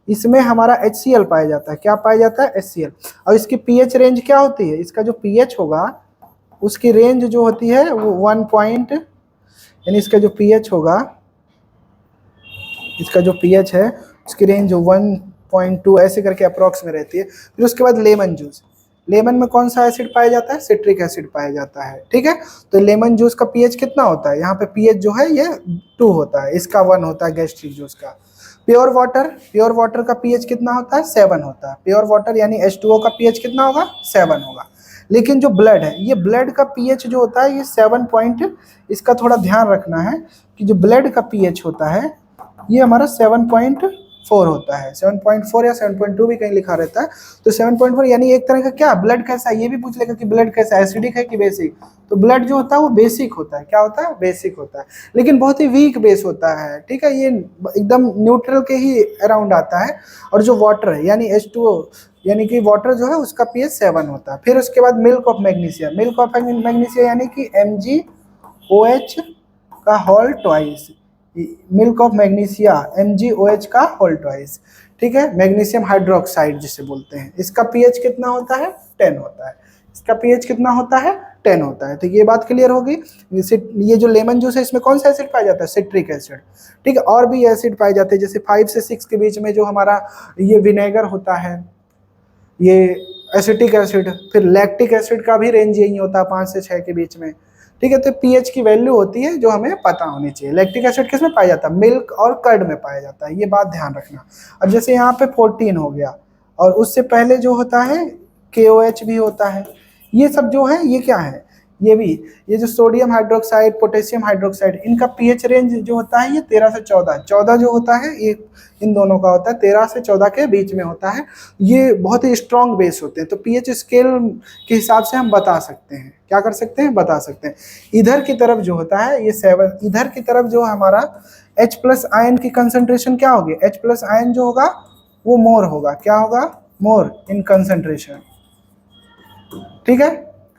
इसमें हमारा HCl पाया जाता है। क्या पाया जाता है, HCl। और इसकी पीएच रेंज क्या होती है, इसका जो पीएच होगा उसकी रेंज जो होती है वो 1 पॉइंट, यानी इसका जो पीएच होगा, इसका जो पीएच है उसकी रेंज 1.2 ऐसे करके अप्रॉक्स में रहती है। फिर उसके बाद लेमन जूस, लेमन में कौन सा एसिड पाया जाता है, सिट्रिक एसिड पाया जाता है, ठीक है। तो लेमन जूस का पीएच कितना होता है, यहाँ पे पीएच जो है ये 2 होता है, इसका 1 होता है गैस्ट्रिक जूस का। प्योर वाटर का पीएच कितना होता है, 7 होता है। प्योर वाटर यानी H2O का पीएच कितना होगा, 7 होगा। लेकिन जो ब्लड है, ये ब्लड का पीएच जो होता है ये 7 पॉइंट, इसका थोड़ा ध्यान रखना है कि जो ब्लड का पीएच होता है ये हमारा 7.5 4 होता है, 7.4 या 7.2 भी कहीं लिखा रहता है। तो 7.4 यानी एक तरह का क्या, ब्लड कैसा है, ये भी पूछ लेगा कि ब्लड कैसा है, एसिडिक है कि बेसिक। तो ब्लड जो होता है वो बेसिक होता है, क्या होता है, बेसिक होता है, लेकिन बहुत ही वीक बेस होता है, ठीक है, ये एकदम न्यूट्रल के ही अराउंड आता है। और जो वाटर है यानी H2O यानी कि वाटर जो है उसका pH 7 होता है। फिर उसके बाद milk of magnesium, milk of magnesium यानी कि MgOH का whole twice, milk of magnesia MgOH का होल ट्वाइस, ठीक है, मैग्नीशियम हाइड्रोक्साइड जिसे बोलते हैं। इसका pH कितना होता है, 10 होता है। इसका pH कितना होता है, 10 होता है। तो ये बात क्लियर होगी। ये जो लेमन जूस है इसमें कौन सा एसिड पाया जाता है, सिट्रिक एसिड, ठीक है। और भी एसिड पाए जाते हैं जैसे 5 से 6 के बीच में जो हमारा ये विनेगर होता है, ये एसिटिक एसिड। फिर लैक्टिक एसिड का भी रेंज यही होता है 5 से 6 के बीच में, ठीक है। तो pH की वैल्यू होती है जो हमें पता होनी चाहिए। लैक्टिक एसिड किस में पाया जाता है, मिल्क और कर्ड में पाया जाता है, ये बात ध्यान रखना। अब जैसे यहाँ पे 14 हो गया, और उससे पहले जो होता है KOH भी होता है। ये सब जो है ये क्या है, ये भी, ये जो सोडियम हाइड्रोक्साइड, पोटेशियम हाइड्रोक्साइड, इनका pH रेंज जो होता है ये 13 से 14, 14 जो होता है ये इन दोनों का होता है, 13 से 14 के बीच में होता है। ये बहुत ही स्ट्रॉन्ग बेस होते हैं। तो pH स्केल के हिसाब से हम बता सकते हैं, क्या कर सकते हैं, बता सकते हैं। इधर की तरफ जो होता है ये 7, इधर की तरफ जो हमारा H+ आयन की कंसंट्रेशन क्या होगी, H+ आयन जो होगा वो मोर होगा, क्या होगा, मोर इन कंसंट्रेशन, ठीक है,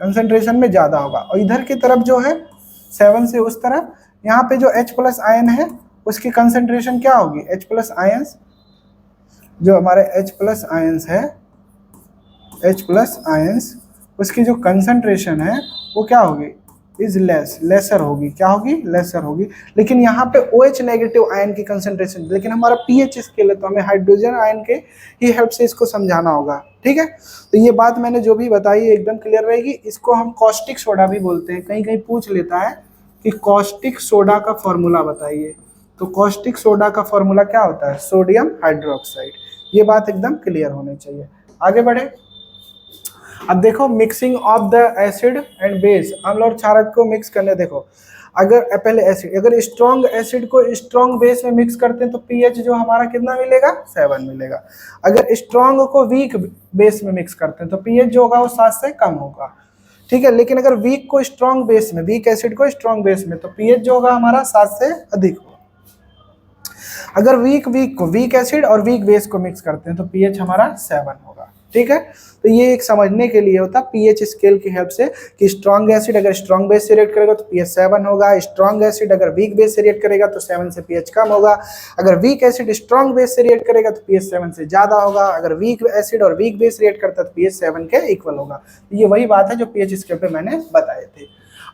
कंसंट्रेशन में ज्यादा होगा। और इधर की तरफ जो है 7 से उस तरफ, यहाँ पे जो H+ आयन है उसकी कंसंट्रेशन क्या होगी, H+ आयंस, जो हमारे H+ आयंस है, H+ आयंस, उसकी जो कंसंट्रेशन है वो क्या होगी, इज लेसर होगी, क्या होगी, लेसर होगी। लेकिन यहाँ पे OH नेगेटिव आयन की कंसंट्रेशन, लेकिन हमारा pH स्केल है तो हमें हाइड्रोजन आयन के ही हेल्प से इसको समझाना होगा, ठीक है। तो ये बात मैंने जो भी बताई एकदम क्लियर रहेगी। इसको हम कॉस्टिक सोडा भी बोलते हैं, कहीं कहीं पूछ लेता है कि कॉस्टिक सोडा का फॉर्मूला बताइए। तो कॉस्टिक सोडा का फॉर्मूला क्या होता है, सोडियम हाइड्रोक्साइड। ये बात एकदम क्लियर होनी चाहिए। आगे बढ़े। अब देखो mixing of the acid and base, अम्ल और क्षारक को मिक्स करने। देखो अगर पहले एसिड, अगर स्ट्रॉन्ग एसिड को स्ट्रॉन्ग बेस में मिक्स करते हैं तो pH जो हमारा कितना मिलेगा, 7 मिलेगा। अगर स्ट्रॉन्ग को वीक बेस में मिक्स करते हैं तो pH जो होगा वो 7 से कम होगा, ठीक है। लेकिन अगर वीक को स्ट्रॉन्ग बेस में, वीक एसिड को स्ट्रॉन्ग बेस में, तो pH जो होगा हमारा 7 से अधिक होगा। अगर वीक एसिड और वीक बेस को मिक्स करते हैं तो pH हमारा 7 होगा, ठीक है। तो ये एक समझने के लिए होता है pH स्केल की हेल्प से कि स्ट्रॉन्ग एसिड अगर स्ट्रॉन्ग बेस से रिएक्ट करेगा तो pH 7 होगा, स्ट्रॉन्ग एसिड अगर वीक बेस से रिएक्ट करेगा तो 7 से pH कम होगा, अगर वीक एसिड स्ट्रॉन्ग बेस से रिएक्ट करेगा तो pH 7 से ज्यादा होगा, अगर वीक एसिड और वीक बेस रिएक्ट करता है तो pH 7 के इक्वल होगा। ये वही बात है जो pH स्केल पे मैंने बताए थे।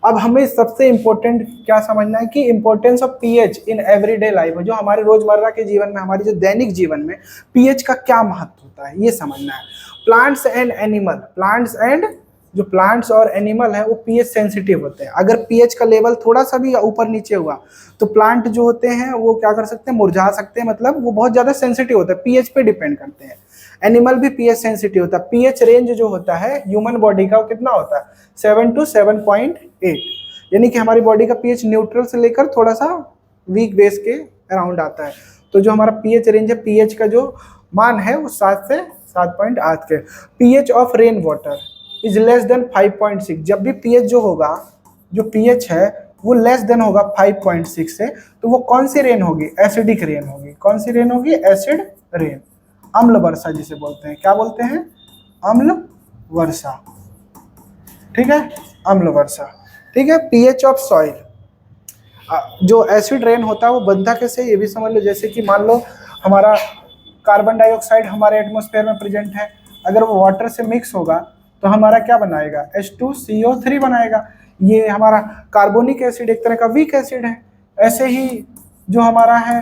अब हमें सबसे इंपॉर्टेंट क्या समझना है कि importance of pH in everyday life, जो हमारे रोजमर्रा के जीवन में, हमारे जो दैनिक जीवन में pH का क्या महत्व होता है ये समझना है। Plants and animal, plants and, जो प्लांट्स और एनिमल है वो pH सेंसिटिव होते हैं। अगर pH का लेवल थोड़ा सा भी ऊपर नीचे हुआ तो प्लांट जो होते हैं वो क्या कर सकते हैं, मुरझा सकते हैं, मतलब वो बहुत ज्यादा सेंसिटिव होता है, pH पे डिपेंड करते हैं। एनिमल भी pH सेंसिटिव होता है। pH रेंज जो होता है ह्यूमन बॉडी का वो कितना होता है, 7 to 7.8, यानी कि हमारी बॉडी का pH न्यूट्रल से लेकर थोड़ा सा वीक बेस के अराउंड आता है। तो जो हमारा pH रेंज है, pH का जो मान है वो 7 से 7.8 के। pH of rain water is less than 5.6, जब भी pH जो होगा, जो pH है वो लेस देन होगा 5.6 से, तो वो कौन सी रेन होगी, एसिडिक रेन होगी। कौन सी रेन होगी, एसिड रेन, अम्ल वर्षा जिसे बोलते हैं। क्या बोलते हैं, अम्ल वर्षा, ठीक है, अम्ल वर्षा, ठीक है। pH ऑफ सॉइल, जो एसिड रेन होता है वो बनता कैसे, ये भी समझ लो। जैसे कि मान लो हमारा कार्बन डाइऑक्साइड हमारे एटमॉस्फेयर में प्रेजेंट है, अगर वो वाटर से मिक्स होगा तो हमारा क्या बनाएगा, H2CO3 बनाएगा। ये हमारा कार्बोनिक एसिड एक तरह का वीक एसिड है। ऐसे ही जो हमारा है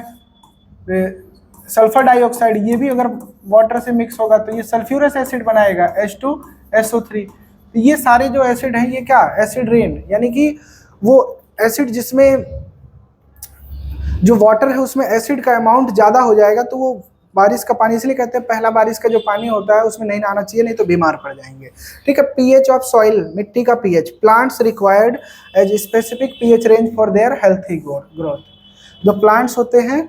सल्फर डाइऑक्साइड, ये भी अगर वाटर से मिक्स होगा तो ये सल्फ्यूरस एसिड बनाएगा, H2SO3। ये सारे जो एसिड हैं ये क्या, एसिड रेन, यानी कि वो एसिड जिसमें जो वाटर है उसमें एसिड का अमाउंट ज़्यादा हो जाएगा तो वो बारिश का पानी, इसलिए कहते हैं पहला बारिश का जो पानी होता है उसमें नहीं नहाना चाहिए, नहीं तो बीमार पड़ जाएंगे, ठीक है। pH ऑफ सॉइल, मिट्टी का pH, plants required as specific pH range for their healthy growth. जो प्लांट्स होते हैं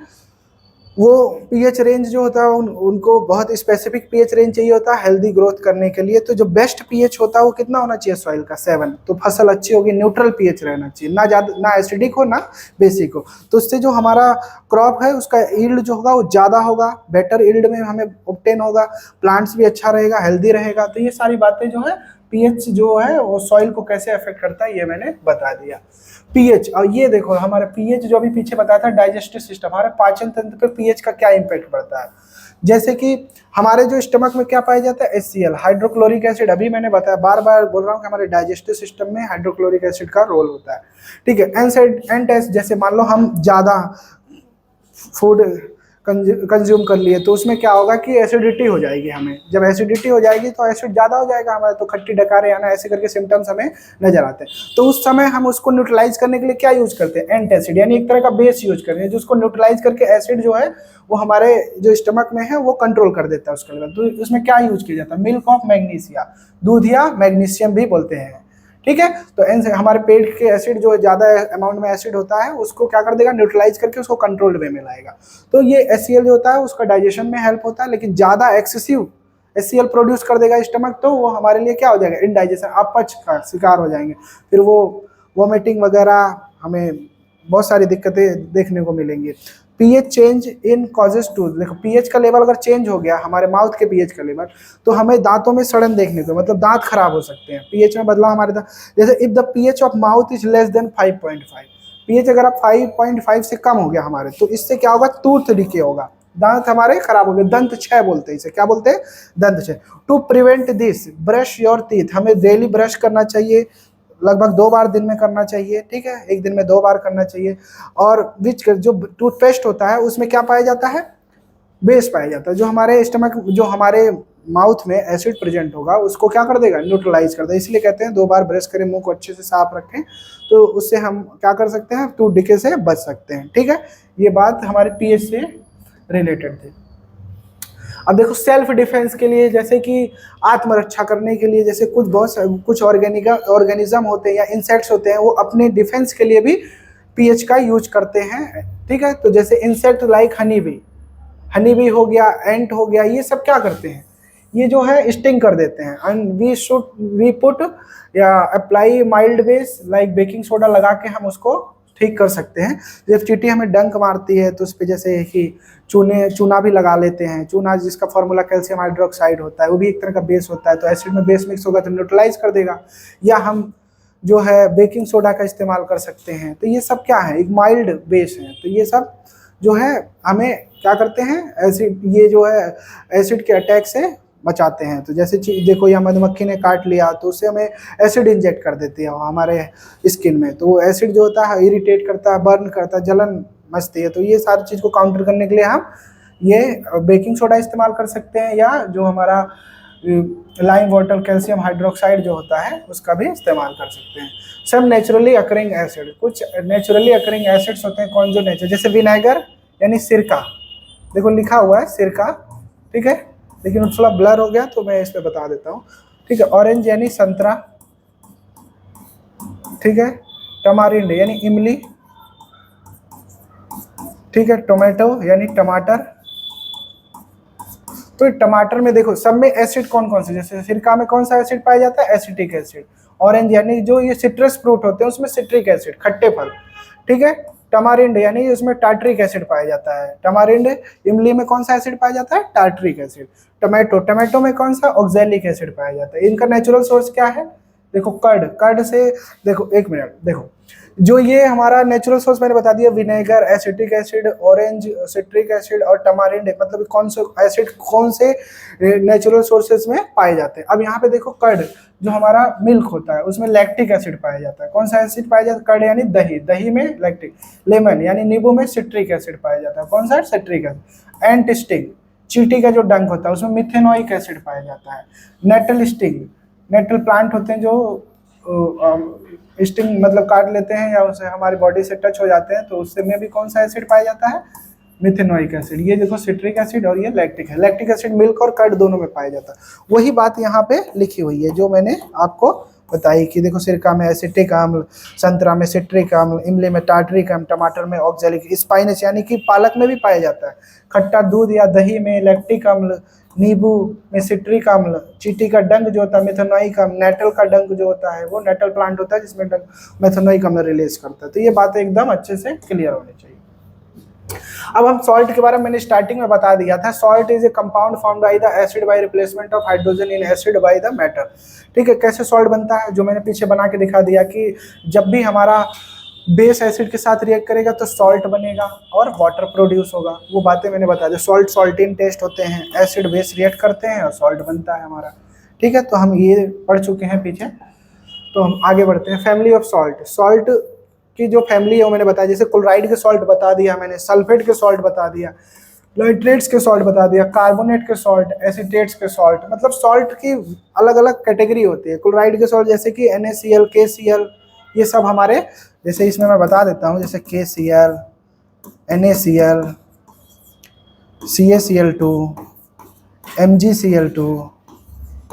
वो पीएच रेंज जो होता है उनको बहुत स्पेसिफिक पीएच रेंज चाहिए होता है हेल्दी ग्रोथ करने के लिए। तो जो बेस्ट पीएच होता है वो कितना होना चाहिए सॉइल का 7। तो फसल अच्छी होगी, न्यूट्रल पीएच रहना चाहिए, ना ज़्यादा ना एसिडिक हो ना बेसिक हो। तो उससे जो हमारा क्रॉप है उसका ईल्ड जो होगा वो ज़्यादा होगा, बेटर ईल्ड में हमें ऑब्टेन होगा, प्लांट्स भी अच्छा रहेगा, हेल्दी रहेगा। तो ये सारी बातें जो है पीएच जो है वो सॉइल को कैसे अफेक्ट करता है ये मैंने बता दिया। पीएच, और ये देखो हमारे पीएच जो अभी पीछे बताया था डाइजेस्टिव सिस्टम, हमारे पाचन तंत्र पे पीएच का क्या इम्पैक्ट पड़ता है। जैसे कि हमारे जो स्टमक में क्या पाया जाता है HCl हाइड्रोक्लोरिक एसिड, अभी मैंने बताया, बार बार बोल रहा हूँ कि हमारे डाइजेस्टिव सिस्टम में हाइड्रोक्लोरिक एसिड का रोल होता है। ठीक है, एंड जैसे मान लो हम ज़्यादा फूड कंज्यूम कर लिए तो उसमें क्या होगा कि एसिडिटी हो जाएगी हमें। जब एसिडिटी हो जाएगी तो एसिड ज़्यादा हो जाएगा हमारे, तो खट्टी डकारे आना ऐसे करके सिम्टम्स हमें नजर आते हैं। तो उस समय हम उसको न्यूट्रलाइज करने के लिए क्या यूज करते हैं, एंटासिड, यानी एक तरह का बेस यूज करते हैं जिसको न्यूट्रलाइज करके एसिड जो है वो हमारे जो स्टमक में है वो कंट्रोल कर देता है उसका लेवल। तो उसमें क्या यूज किया जाता है, मिल्क ऑफ मैग्नीशिया, दूध या मैग्नीशियम भी बोलते हैं। ठीक है, तो हमारे पेट के एसिड जो ज्यादा अमाउंट में एसिड होता है उसको क्या कर देगा, न्यूट्रलाइज करके उसको कंट्रोल्ड वे में लाएगा। तो ये HCl जो होता है उसका डाइजेशन में हेल्प होता है, लेकिन ज्यादा एक्सेसिव HCl प्रोड्यूस कर देगा स्टमक तो वो हमारे लिए क्या हो जाएगा, इनडाइजेशन, अपच का शिकार हो जाएंगे। फिर वो वोमिटिंग वगैरह, हमें बहुत सारी दिक्कतें देखने को मिलेंगी। PH change in causes to, देखो पीएच का लेवल अगर चेंज हो गया हमारे माउथ के पीएच का लेवल तो हमें दांतों में सड़न देखने को, मतलब दांत खराब हो सकते हैं। पीएच में बदलाव हमारे दांत, जैसे if the pH of mouth is less than 5.5, pH अगर आप 5.5 से कम हो गया हमारे, तो इससे क्या होगा, टूथ डिके होगा, दांत हमारे खराब हो गए, दंत क्षय बोलते हैं इसे, क्या बोलते हैं, दंत क्षय। To prevent this brush your teeth, हमें डेली ब्रश करना चाहिए, लगभग 2 बार दिन में करना चाहिए। ठीक है, एक दिन में 2 बार करना चाहिए। और विच जो टूथपेस्ट होता है उसमें क्या पाया जाता है, बेस पाया जाता है, जो हमारे स्टमक, जो हमारे माउथ में एसिड प्रेजेंट होगा उसको क्या कर देगा, न्यूट्रलाइज कर देगा। इसलिए कहते हैं 2 बार ब्रश करें, मुंह को अच्छे से साफ रखें, तो उससे हम क्या कर सकते हैं, टूथ डिके से बच सकते हैं। ठीक है, ये बात हमारे पीएच से रिलेटेड थी। अब देखो सेल्फ डिफेंस के लिए, जैसे कि आत्मरक्षा करने के लिए, जैसे कुछ ऑर्गेनिज्म होते हैं या इंसेक्ट्स होते हैं वो अपने डिफेंस के लिए भी पीएच का यूज करते हैं। ठीक है, तो जैसे इंसेक्ट लाइक हनी बी हो गया, एंट हो गया, ये सब क्या करते हैं, ये जो है स्टिंग कर देते हैं। एंड वी पुट या apply mild base like baking soda लगा के हम उसको ठीक कर सकते हैं। जब चींटी हमें डंक मारती है तो उस पर जैसे कि चूना भी लगा लेते हैं, चूना जिसका फॉर्मूला कैल्शियम हाइड्रोक्साइड होता है, वो भी एक तरह का बेस होता है, तो एसिड में बेस मिक्स होगा तो न्यूट्रलाइज कर देगा। या हम जो है बेकिंग सोडा का इस्तेमाल कर सकते हैं। तो ये सब क्या है, एक माइल्ड बेस है। तो ये सब जो है हमें क्या करते हैं, एसिड, ये जो है एसिड के अटैक से बचाते हैं। तो जैसे देखो या मधुमक्खी ने काट लिया तो उससे हमें एसिड इंजेक्ट कर देती है हमारे स्किन में, तो वो एसिड जो होता है इरिटेट करता है, बर्न करता है, जलन मचती है। तो ये सारी चीज़ को काउंटर करने के लिए हम ये बेकिंग सोडा इस्तेमाल कर सकते हैं, या जो हमारा लाइम वाटर कैल्शियम हाइड्रोक्साइड जो होता है उसका भी इस्तेमाल कर सकते हैं। सब नेचुरली अकरिंग एसिड, कुछ नेचुरली अकरिंग एसिड्स होते हैं, कौन जो नेचर, जैसे विनेगर यानी सिरका, देखो लिखा हुआ है सिरका, ठीक है, लेकिन थोड़ा ब्लर हो गया तो मैं इस पे बता देता हूँ। ठीक है, ऑरेंज यानी संतरा, ठीक है, टमारिंड यानी इमली, ठीक है, टोमेटो यानी टमाटर। तो टमाटर में देखो सब में एसिड कौन कौन से, जैसे सिरका में कौन सा एसिड पाया जाता है, एसिटिक एसिड। ऑरेंज यानी जो ये सिट्रस फ्रूट होते हैं उसमें सिट्रिक एसिड, खट्टे फल, ठीक है। टमारिंड यानी उसमें टार्ट्रिक एसिड पाया जाता है, टमारिंड। इमली में कौन सा एसिड पाया जाता है, टार्ट्रिक एसिड। टमाटो में कौन सा, ऑक्सैलिक एसिड पाया जाता है। इनका नेचुरल सोर्स क्या है, देखो कर्ड से, देखो एक मिनट, देखो जो ये हमारा नेचुरल सोर्स मैंने बता दिया, vinegar, acetic acid, orange, citric acid और टमारिंड, मतलब कौन से एसिड कौन से नेचुरल सोर्सेज में पाए जाते हैं। अब यहाँ पे देखो कर्ड जो हमारा मिल्क होता है उसमें लैक्टिक एसिड पाया जाता है। कौन सा एसिड पाया जाता है, कर्ड यानी दही में लैक्टिक। लेमन यानी नींबू में सिट्रिक एसिड पाया जाता है, कौन सा, सिट्रिक एसिड। एंट स्टिंग, चींटी का जो डंक होता है उसमें मिथेनोइक एसिड पाया जाता है। नेटल स्टिंग, नेटल प्लांट होते हैं जो स्टिंग मतलब काट लेते हैं या उसे हमारी बॉडी से टच हो जाते हैं, तो उससे में भी कौन सा एसिड पाया जाता है, मिथेनोइक एसिड। ये देखो सिट्रिक एसिड और ये लैक्टिक है। लैक्टिक एसिड मिल्क और कर्ड दोनों में पाया जाता है। वही बात यहाँ पे लिखी हुई है जो मैंने आपको बताई कि देखो सिरका में एसिटिक अम्ल, संतरा में सिट्रिक अम्ल, इमली में टार्टरिक अम्ल, टमाटर में ऑक्जेलिक, स्पाइनस यानी कि पालक में भी पाया जाता है, खट्टा दूध या दही में लैक्टिक अम्ल, नींबू में सिट्रिक अम्ल, चींटी का डंक जो होता है मेथनोइक अम्ल, नेटल का डंक जो होता है वो नेटल प्लांट होता है जिसमें मेथनोइक अम्ल रिलीज करता है। तो ये बातें एकदम अच्छे से क्लियर होनी चाहिए। अब हम सॉल्ट के बारे में मैंने स्टार्टिंग में बता दिया था, salt is a compound formed by the acid by replacement of hydrogen in acid by the matter. ठीक है, कैसे सॉल्ट बनता है जो मैंने पीछे बना के दिखा दिया कि जब भी हमारा बेस एसिड के साथ रिएक्ट करेगा तो सॉल्ट बनेगा और वाटर प्रोड्यूस होगा, वो बातें मैंने बता दी। सॉल्ट सॉल्टिन टेस्ट होते हैं, एसिड बेस रिएक्ट करते हैं और सॉल्ट बनता है हमारा। ठीक है, तो हम ये पढ़ चुके हैं पीछे, तो हम आगे बढ़ते हैं। फैमिली ऑफ सॉल्ट, सॉल्ट की जो फैमिली है वो मैंने बताया, जैसे क्लोराइड के सॉल्ट बता दिया मैंने, सल्फेट के सॉल्ट बता दिया, नाइट्रेट्स के सॉल्ट बता दिया, कार्बोनेट के सॉल्ट, एसिटेट्स के सॉल्ट, मतलब सॉल्ट की अलग अलग कैटेगरी होती है। क्लोराइड के सॉल्ट जैसे कि NaCl, KCl, ये सब हमारे, जैसे इसमें मैं बता देता हूँ, जैसे KCl, NaCl, CaCl2, MgCl2,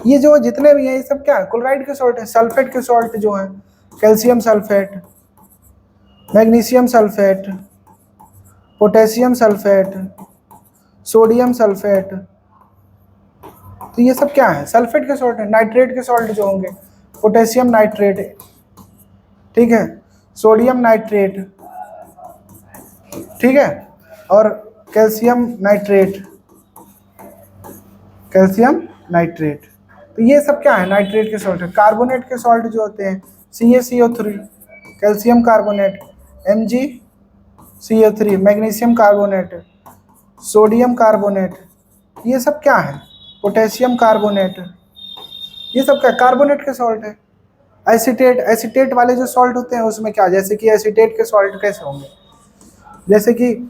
ये जो जितने भी हैं ये सब क्या है, क्लोराइड के सॉल्ट है। सल्फेट के सॉल्ट जो है calcium sulphate, magnesium sulphate, potassium sulphate, sodium sulphate, तो ये सब क्या है, सल्फेट के सॉल्ट है। नाइट्रेट के सॉल्ट जो होंगे पोटेशियम नाइट्रेट, ठीक है, सोडियम नाइट्रेट, ठीक है, और कैल्शियम नाइट्रेट, कैल्शियम नाइट्रेट, तो ये सब क्या है, नाइट्रेट के सॉल्ट है। कार्बोनेट के सॉल्ट जो होते हैं CaCO3, calcium carbonate, MgCO3, magnesium carbonate, sodium carbonate, ये सब क्या है, पोटेशियम कार्बोनेट, ये सब क्या कार्बोनेट के सॉल्ट है। एसीटेट, एसीटेट वाले जो सॉल्ट होते हैं उसमें क्या, जैसे कि एसीटेट के सॉल्ट कैसे होंगे, जैसे कि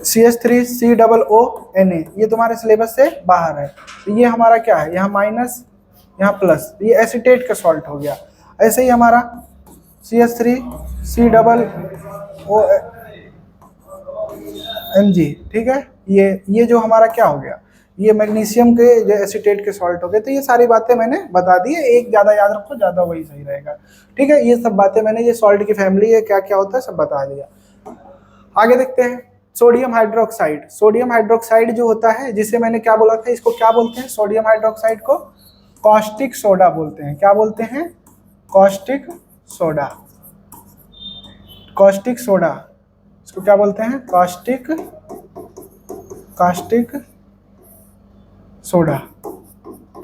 CH3COONA, ये तुम्हारे सिलेबस से बाहर है, तो ये हमारा क्या है, यहाँ माइनस यहाँ प्लस, ये एसीटेट का सॉल्ट हो गया। ऐसे ही हमारा CH3COOMg, ठीक है, ये जो हमारा क्या हो गया, ये मैग्नीशियम के जो एसीटेट के सॉल्ट हो गए। तो ये सारी बातें मैंने बता दी है, एक ज़्यादा याद रखो, ज़्यादा वही सही रहेगा। ठीक है, ये सब बातें मैंने, ये सॉल्ट की फैमिली है, क्या क्या होता है सब बता दिया। आगे देखते हैं सोडियम हाइड्रोक्साइड। सोडियम हाइड्रोक्साइड जो होता है, जिसे मैंने क्या बोला था, इसको क्या बोलते हैं, सोडियम हाइड्रोक्साइड को कॉस्टिक सोडा बोलते हैं। क्या बोलते हैं, कॉस्टिक सोडा, कॉस्टिक सोडा, इसको क्या बोलते हैं, कास्टिक सोडा।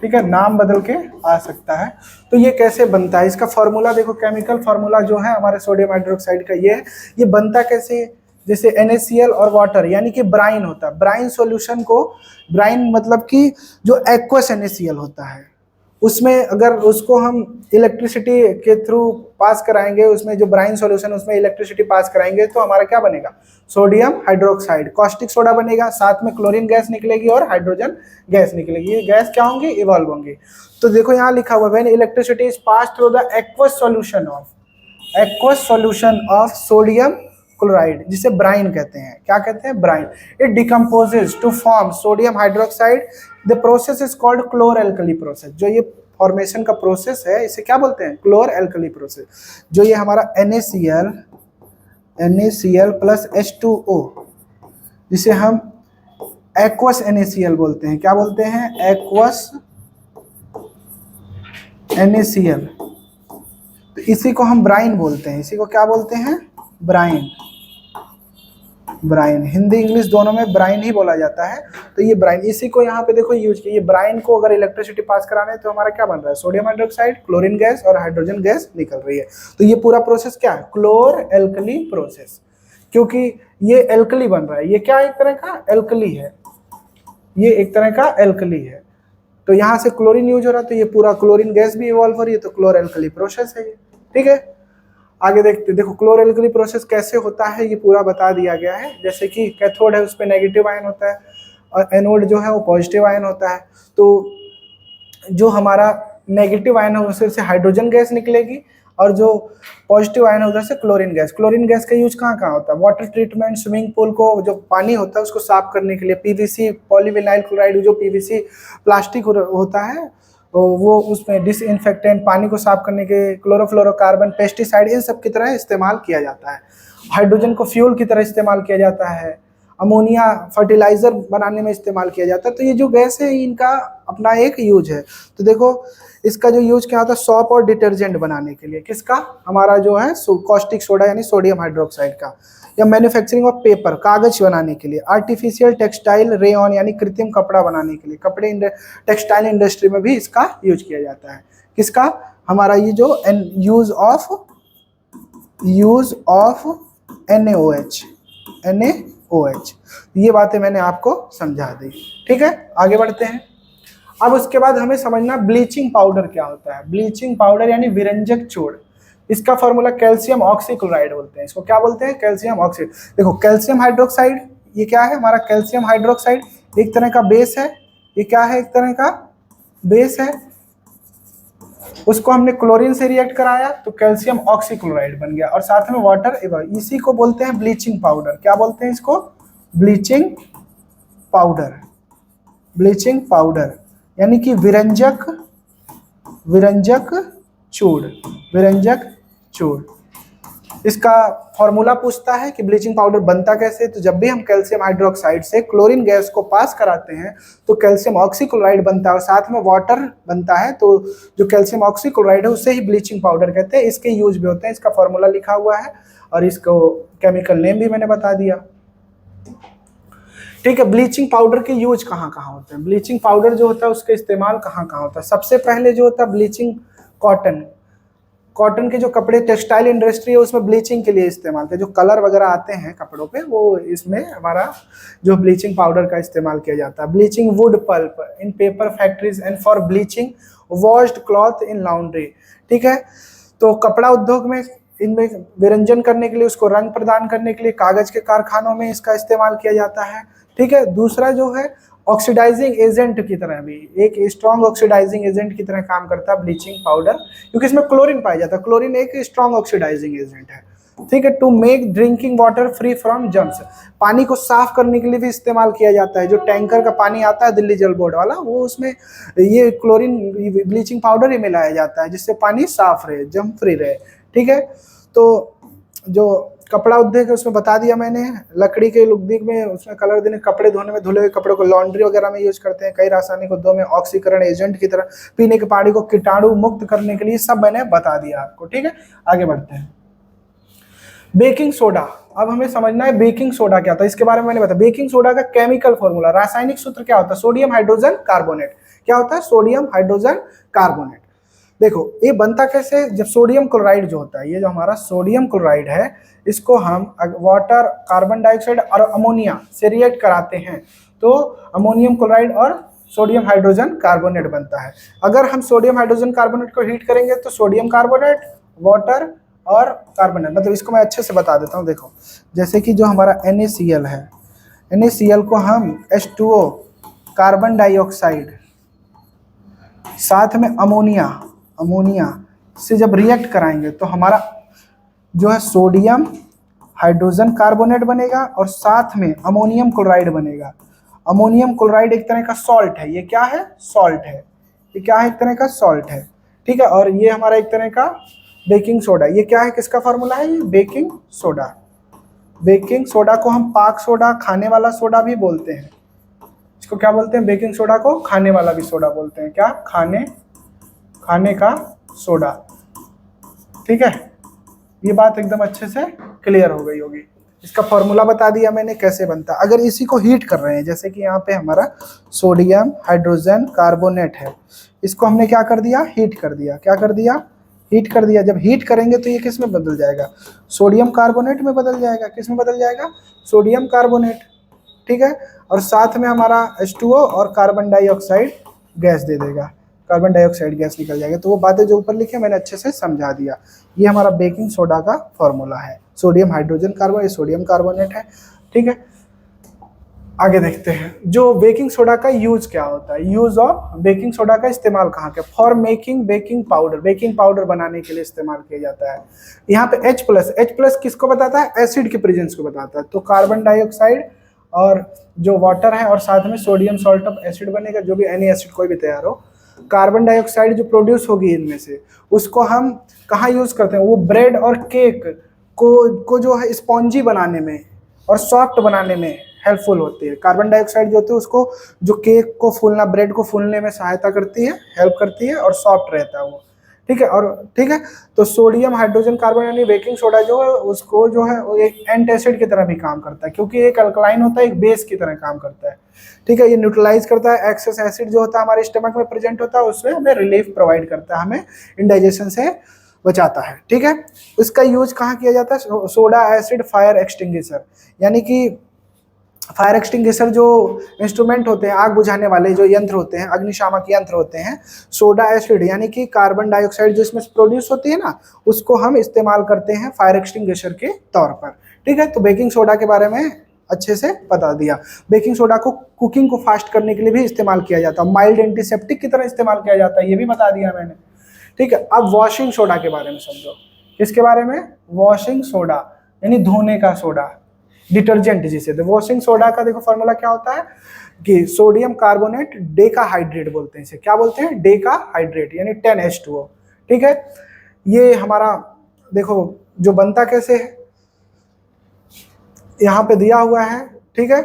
ठीक है, नाम बदल के आ सकता है। तो ये कैसे बनता है, इसका फॉर्मूला देखो, केमिकल फॉर्मूला जो है हमारे सोडियम हाइड्रोक्साइड का ये है। ये बनता कैसे, जैसे NaCl और वाटर, यानी कि ब्राइन होता है, ब्राइन सॉल्यूशन को, ब्राइन मतलब कि जो एक्वस NaCl होता है, उसमें अगर उसको हम इलेक्ट्रिसिटी के थ्रू पास कराएंगे, उसमें जो ब्राइन सॉल्यूशन उसमें इलेक्ट्रिसिटी पास कराएंगे, तो हमारा क्या बनेगा, सोडियम हाइड्रोक्साइड, कॉस्टिक सोडा बनेगा, साथ में क्लोरीन गैस निकलेगी और हाइड्रोजन गैस निकलेगी। ये गैस क्या होंगी, इवॉल्व होंगी। तो देखो यहाँ लिखा हुआ, when electricity is pass through the aqueous solution of sodium chloride, जिसे ब्राइन कहते हैं। क्या कहते हैं, brine. It decomposes to form sodium hydroxide, the process is called chlor alkali process. जो ये फॉर्मेशन का प्रोसेस है इसे क्या बोलते हैं, क्लोर एल्कली प्रोसेस। जो ये हमारा NaCl प्लस H2O, जिसे हम एक्वस NaCl बोलते हैं। क्या बोलते हैं, एक्वस NaCl, तो इसी को हम ब्राइन बोलते हैं। इसी को क्या बोलते हैं, ब्राइन। ब्राइन हिंदी इंग्लिश दोनों में ब्राइन ही बोला जाता है। तो ये ब्राइन, इसी को यहाँ पे देखो यूज किया। ये ब्राइन को अगर इलेक्ट्रिसिटी पास कराना है तो हमारा क्या बन रहा है, सोडियम हाइड्रोक्साइड, क्लोरीन गैस और हाइड्रोजन गैस निकल रही है। तो ये पूरा प्रोसेस क्या है, क्लोर एल्कली प्रोसेस, क्योंकि ये एल्कली बन रहा है। ये क्या एक तरह का एल्कली है, ये एक तरह का एल्कली है। तो यहाँ से क्लोरीन यूज हो रहा है, तो ये पूरा क्लोरीन गैस भी इवॉल्व हो रही है, तो क्लोर एल्कली प्रोसेस है ये। ठीक है, आगे देखते, देखो क्लोर एल्कली प्रोसेस कैसे होता है ये पूरा बता दिया गया है। जैसे कि कैथोड है उस पर नेगेटिव आयन होता है और एनोड जो है वो पॉजिटिव आयन होता है। तो जो हमारा नेगेटिव आयन है उससे से हाइड्रोजन गैस निकलेगी और जो पॉजिटिव आयन है उधर से क्लोरीन गैस। क्लोरीन गैस का यूज कहाँ कहाँ होता है, वाटर ट्रीटमेंट, स्विमिंग पूल को जो पानी होता है उसको साफ करने के लिए, PVC पॉलीविनाइल क्लोराइड जो PVC प्लास्टिक होता है वो उसमें डिसइंफेक्टेंट, पानी को साफ करने के, क्लोरोफ्लोरोकार्बन, पेस्टिसाइड, इन सब की तरह इस्तेमाल किया जाता है। हाइड्रोजन को फ्यूल की तरह इस्तेमाल किया जाता है। अमोनिया फर्टिलाइजर बनाने में इस्तेमाल किया जाता है। तो ये जो गैस है इनका अपना एक यूज है। तो देखो इसका जो यूज क्या होता है, सॉप और डिटर्जेंट बनाने के लिए, किसका, हमारा जो है कॉस्टिक सोडा यानी सोडियम हाइड्रोक्साइड का, या मैन्युफैक्चरिंग ऑफ पेपर, कागज बनाने के लिए, आर्टिफिशियल टेक्सटाइल रेयन यानी कृत्रिम कपड़ा बनाने के लिए, कपड़े टेक्सटाइल इंडस्ट्री में भी इसका यूज किया जाता है। किसका, हमारा ये जो यूज ऑफ NaOH, ये बातें मैंने आपको समझा दी। ठीक है, आगे बढ़ते हैं। अब उसके बाद हमें समझना ब्लीचिंग पाउडर क्या होता है। ब्लीचिंग पाउडर यानी विरंजक चूर्ण, इसका फॉर्मूला कैल्शियम ऑक्सीक्लोराइड बोलते हैं। इसको क्या बोलते हैं, कैल्शियम ऑक्साइड। देखो कैल्शियम हाइड्रोक्साइड, ये क्या है हमारा कैल्शियम हाइड्रोक्साइड, एक तरह का बेस है। ये क्या है, एक तरह का बेस है। उसको हमने क्लोरीन से रिएक्ट कराया तो कैल्शियम ऑक्सीक्लोराइड बन गया, और साथ में वाटर, इसी को बोलते हैं ब्लीचिंग पाउडर। क्या बोलते हैं इसको, ब्लीचिंग पाउडर। ब्लीचिंग पाउडर यानी कि विरंजक चूर्ण। इसका फॉर्मूला पूछता है कि ब्लीचिंग पाउडर बनता कैसे, तो जब भी हम कैल्शियम हाइड्रोक्साइड से क्लोरीन गैस को पास कराते हैं तो कैल्शियम ऑक्सीक्लोराइड बनता है और साथ में वाटर बनता है। तो जो कैल्शियम ऑक्सीक्लोराइड है उसे ही ब्लीचिंग पाउडर कहते हैं। इसके यूज भी होते हैं, इसका फॉर्मूला लिखा हुआ है और इसको केमिकल नेम भी मैंने बता दिया। ठीक है, ब्लीचिंग पाउडर के यूज कहाँ कहाँ होते हैं, ब्लीचिंग पाउडर जो होता है उसका इस्तेमाल कहाँ कहाँ होता है। सबसे पहले जो होता है ब्लीचिंग कॉटन के जो कपड़े, टेक्सटाइल इंडस्ट्री है उसमें ब्लीचिंग के लिए इस्तेमाल होते हैं। जो कलर वगैरह आते हैं कपड़ों पे वो इसमें हमारा जो ब्लीचिंग पाउडर का इस्तेमाल किया जाता है। Bleaching wood pulp in paper factories and for bleaching washed cloth in laundry. ठीक है, तो कपड़ा उद्योग में इनमें विरंजन करने के लिए, उसको रंग प्रदान करने के लिए कागज के कारखानों में इसका इस्तेमाल किया जाता है। ठीक है, दूसरा जो है ऑक्सीडाइजिंग एजेंट की तरह भी, एक स्ट्रॉन्ग ऑक्सीडाइजिंग एजेंट की तरह काम करता है ब्लीचिंग पाउडर, क्योंकि इसमें क्लोरीन पाया जाता है। क्लोरीन एक स्ट्रॉन्ग ऑक्सीडाइजिंग एजेंट है। ठीक है, to make drinking water free from germs, पानी को साफ करने के लिए भी इस्तेमाल किया जाता है। जो टैंकर का पानी आता है दिल्ली जल बोर्ड वाला, वो उसमें ये क्लोरीन ब्लीचिंग पाउडर ही मिलाया जाता है जिससे पानी साफ रहे, जर्म फ्री रहे। ठीक है, तो जो कपड़ा उद्योग है उसमें बता दिया मैंने। लकड़ी के उद्योग में उसमें कलर देने, कपड़े धोने में, धुले हुए कपड़ों को लॉन्ड्री वगैरह में यूज करते हैं। कई रासायनिक उद्योग में ऑक्सीकरण एजेंट की तरह, पीने के पानी को कीटाणु मुक्त करने के लिए, सब मैंने बता दिया आपको। ठीक है, आगे बढ़ते हैं। बेकिंग सोडा, अब हमें समझना है बेकिंग सोडा क्या होता है, इसके बारे में मैंने बताया। बेकिंग सोडा का केमिकल फॉर्मूला, रासायनिक सूत्र क्या होता है, सोडियम हाइड्रोजन कार्बोनेट। क्या होता है, सोडियम हाइड्रोजन कार्बोनेट। देखो ये बनता कैसे, जब सोडियम क्लोराइड जो होता है, ये जो हमारा सोडियम क्लोराइड है, इसको हम वाटर, कार्बन डाइऑक्साइड और अमोनिया से रिएक्ट कराते हैं तो अमोनियम क्लोराइड और सोडियम हाइड्रोजन कार्बोनेट बनता है। अगर हम सोडियम हाइड्रोजन कार्बोनेट को हीट करेंगे तो सोडियम कार्बोनेट, वाटर और कार्बोनेट, मतलब इसको मैं अच्छे से बता देता हूँ। देखो जैसे कि जो हमारा NaCl है, NaCl को हम H2O, कार्बन डाइऑक्साइड, साथ में अमोनिया से जब रिएक्ट कराएंगे तो हमारा जो है सोडियम हाइड्रोजन कार्बोनेट बनेगा और साथ में अमोनियम क्लोराइड बनेगा। अमोनियम क्लोराइड एक तरह का सॉल्ट है। ये क्या है, सॉल्ट है। ये क्या है, एक तरह का सॉल्ट है। ठीक है, और ये हमारा एक तरह का बेकिंग सोडा। ये क्या है, किसका फॉर्मूला है, ये बेकिंग सोडा। बेकिंग सोडा को हम पाक सोडा, खाने वाला सोडा भी बोलते हैं। इसको क्या बोलते हैं, बेकिंग सोडा को खाने वाला भी सोडा बोलते हैं। क्या, खाने का सोडा। ठीक है, ये बात एकदम अच्छे से क्लियर हो गई होगी। इसका फॉर्मूला बता दिया मैंने कैसे बनता है। अगर इसी को हीट कर रहे हैं, जैसे कि यहाँ पे हमारा सोडियम हाइड्रोजन कार्बोनेट है, इसको हमने क्या कर दिया, हीट कर दिया। क्या कर दिया, हीट कर दिया। जब हीट करेंगे तो ये किस में बदल जाएगा, सोडियम कार्बोनेट में बदल जाएगा। किस में बदल जाएगा, सोडियम कार्बोनेट। ठीक है, और साथ में हमारा H2O और कार्बन डाइऑक्साइड गैस दे देगा, कार्बन डाइऑक्साइड गैस निकल जाएगा। तो वो बातें जो ऊपर लिखे मैंने अच्छे से समझा दिया। ये हमारा बेकिंग सोडा का फॉर्मूला है। Sodium hydrogen carbonate, sodium carbonate है। ठीक है, आगे देखते हैं जो बेकिंग सोडा का यूज क्या होता है। यूज ऑफ बेकिंग सोडा का इस्तेमाल कहाँ के, for making baking powder, baking powder बनाने के लिए इस्तेमाल किया जाता है। यहाँ पे H+ किसको बताता है, एसिड के प्रेजेंस को बताता है। तो कार्बन डाइऑक्साइड और जो वाटर है और साथ में सोडियम सॉल्ट ऑफ एसिड बनेगा, जो भी एनी एसिड कोई भी तैयार हो, कार्बन डाइऑक्साइड जो प्रोड्यूस होगी इनमें से, उसको हम कहाँ यूज करते हैं, वो ब्रेड और केक को जो है स्पॉन्जी बनाने में और सॉफ्ट बनाने में हेल्पफुल होती है। कार्बन डाइऑक्साइड जो होती है उसको, जो केक को फूलना, ब्रेड को फूलने में सहायता करती है, हेल्प करती है और सॉफ्ट रहता है वो। ठीक है, और ठीक है, तो सोडियम हाइड्रोजन कार्बन यानी बेकिंग सोडा जो है उसको जो है वो एक एंटासिड की तरह भी काम करता है, क्योंकि एक अल्कलाइन होता है, एक बेस की तरह काम करता है। ठीक है, ये न्यूट्रलाइज करता है एक्सेस एसिड जो होता है हमारे स्टमक में प्रेजेंट होता है, उससे हमें रिलीफ प्रोवाइड करता है, हमें इंडाइजेशन से बचाता है। ठीक है, इसका यूज कहाँ किया जाता है, सोडा एसिड फायर एक्सटिंग्विशर, यानी कि फायर एक्सटिंग्विशर जो इंस्ट्रूमेंट होते हैं, आग बुझाने वाले जो यंत्र होते हैं, अग्निशामक यंत्र होते हैं, सोडा एसिड यानी कि कार्बन डाइऑक्साइड जो इसमें प्रोड्यूस होती है ना, उसको हम इस्तेमाल करते हैं फायर एक्सटिंग्विशर के तौर पर। ठीक है, तो बेकिंग सोडा के बारे में अच्छे से बता दिया। बेकिंग सोडा को कुकिंग को फास्ट करने के लिए भी इस्तेमाल किया जाता है, माइल्ड एंटीसेप्टिक की तरह इस्तेमाल किया जाता है, ये भी बता दिया मैंने। ठीक है, अब वॉशिंग सोडा के बारे में समझो। किसके बारे में, वॉशिंग सोडा यानी धोने का सोडा, डिटर्जेंट जिसे, तो वॉशिंग सोडा का देखो फॉर्मूला क्या होता है कि सोडियम कार्बोनेट डेकाहाइड्रेट बोलते हैं इसे, क्या बोलते हैं, डेकाहाइड्रेट यानी 10H2O। ठीक है, ये हमारा देखो जो बनता कैसे है, यहाँ पे दिया हुआ है। ठीक है,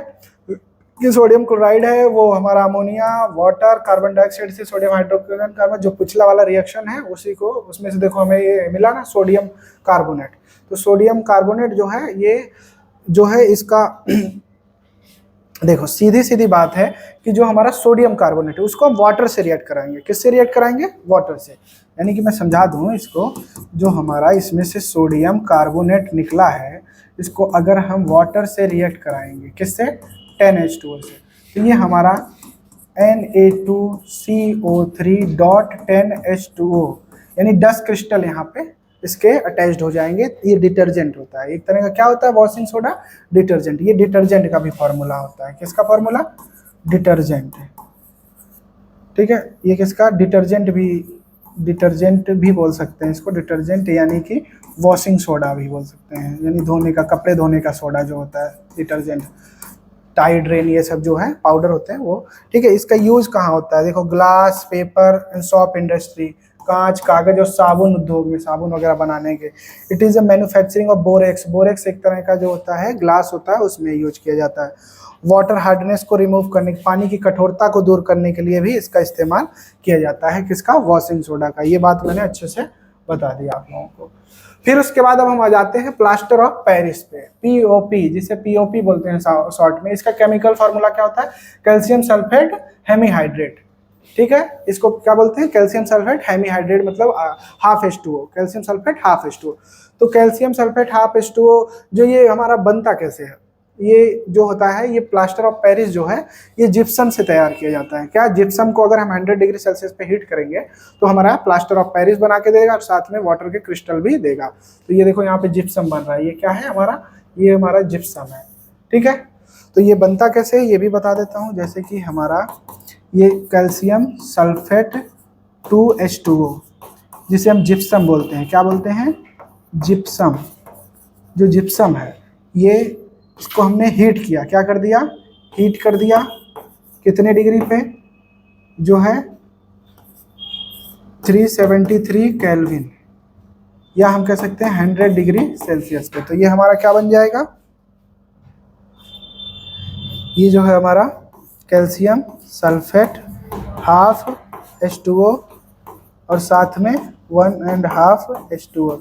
कि सोडियम क्लोराइड है वो हमारा अमोनिया, वाटर, कार्बन डाइऑक्साइड से सोडियम हाइड्रोजन कार्बन, जो पिछला वाला रिएक्शन है उसी को, उसमें से देखो हमें ये मिला ना सोडियम कार्बोनेट। तो सोडियम कार्बोनेट जो है ये जो है इसका देखो सीधी सीधी बात है कि जो हमारा सोडियम कार्बोनेट है उसको हम वाटर से रिएक्ट कराएंगे। किससे रिएक्ट कराएंगे, वाटर से। यानी कि मैं समझा दूं इसको, जो हमारा इसमें से सोडियम कार्बोनेट निकला है, इसको अगर हम वाटर से रिएक्ट कराएंगे, किससे, 10H2O से, तो ये हमारा Na2CO3.10H2O यानी 10 क्रिस्टल यहाँ पे इसके अटैच्ड हो जाएंगे। ये डिटर्जेंट होता है, एक तरह का क्या होता है, वॉशिंग सोडा, डिटर्जेंट। ये डिटर्जेंट का भी फॉर्मूला होता है, किसका फॉर्मूला, डिटर्जेंट। ठीक है, ये किसका, डिटर्जेंट भी बोल सकते हैं इसको, डिटर्जेंट यानी कि वॉशिंग सोडा भी बोल सकते हैं, यानी धोने का, कपड़े धोने का सोडा जो होता है, डिटर्जेंट। टाइड रेन ये सब जो है पाउडर होते हैं वो। ठीक है, इसका यूज कहाँ होता है, देखो glass, paper and shop industry, कांच, कागज और साबुन उद्योग में, साबुन वगैरह बनाने के। It is a manufacturing of borax, borax एक तरह का जो होता है ग्लास होता है, उसमें यूज किया जाता है। वाटर हार्डनेस को रिमूव करने, पानी की कठोरता को दूर करने के लिए भी इसका इस्तेमाल किया जाता है, किसका, वॉशिंग सोडा का। ये बात मैंने अच्छे से बता दी आप लोगों को। फिर उसके बाद अब हम आ जाते हैं प्लास्टर ऑफ पेरिस पे, पीओपी, जिसे पीओपी बोलते हैं शॉर्ट में। इसका केमिकल फॉर्मूला क्या होता है, कैल्शियम सल्फेट हेमीहाइड्रेट। ठीक है, इसको क्या बोलते हैं, कैल्शियम सल्फेट हेमीहाइड्रेट, मतलब half H2O, calcium sulphate half H2O। तो कैल्शियम सल्फेट हाफ H2O जो ये हमारा बनता कैसे है, ये जो होता है, ये प्लास्टर ऑफ पेरिस जो है ये जिप्सम से तैयार किया जाता है। क्या, जिप्सम को अगर हम 100 डिग्री सेल्सियस पे हीट करेंगे तो हमारा प्लास्टर ऑफ पेरिस बना के देगा और साथ में वाटर के क्रिस्टल भी देगा। तो ये देखो यहाँ पे जिप्सम बन रहा है, ये क्या है हमारा, ये हमारा जिप्सम है। ठीक है, तो ये बनता कैसे है ये भी बता देता हूँ। जैसे कि हमारा ये कैल्शियम सल्फेट 2H2O जिसे हम जिप्सम बोलते हैं, क्या बोलते हैं, जिप्सम। जो जिप्सम है ये, इसको हमने हीट किया, क्या कर दिया, हीट कर दिया, कितने डिग्री पे, जो है 373 केल्विन, या हम कह सकते हैं 100 डिग्री सेल्सियस पे। तो ये हमारा क्या बन जाएगा, ये जो है हमारा कैल्शियम सल्फेट हाफ H2O और साथ में 1.5 H2O।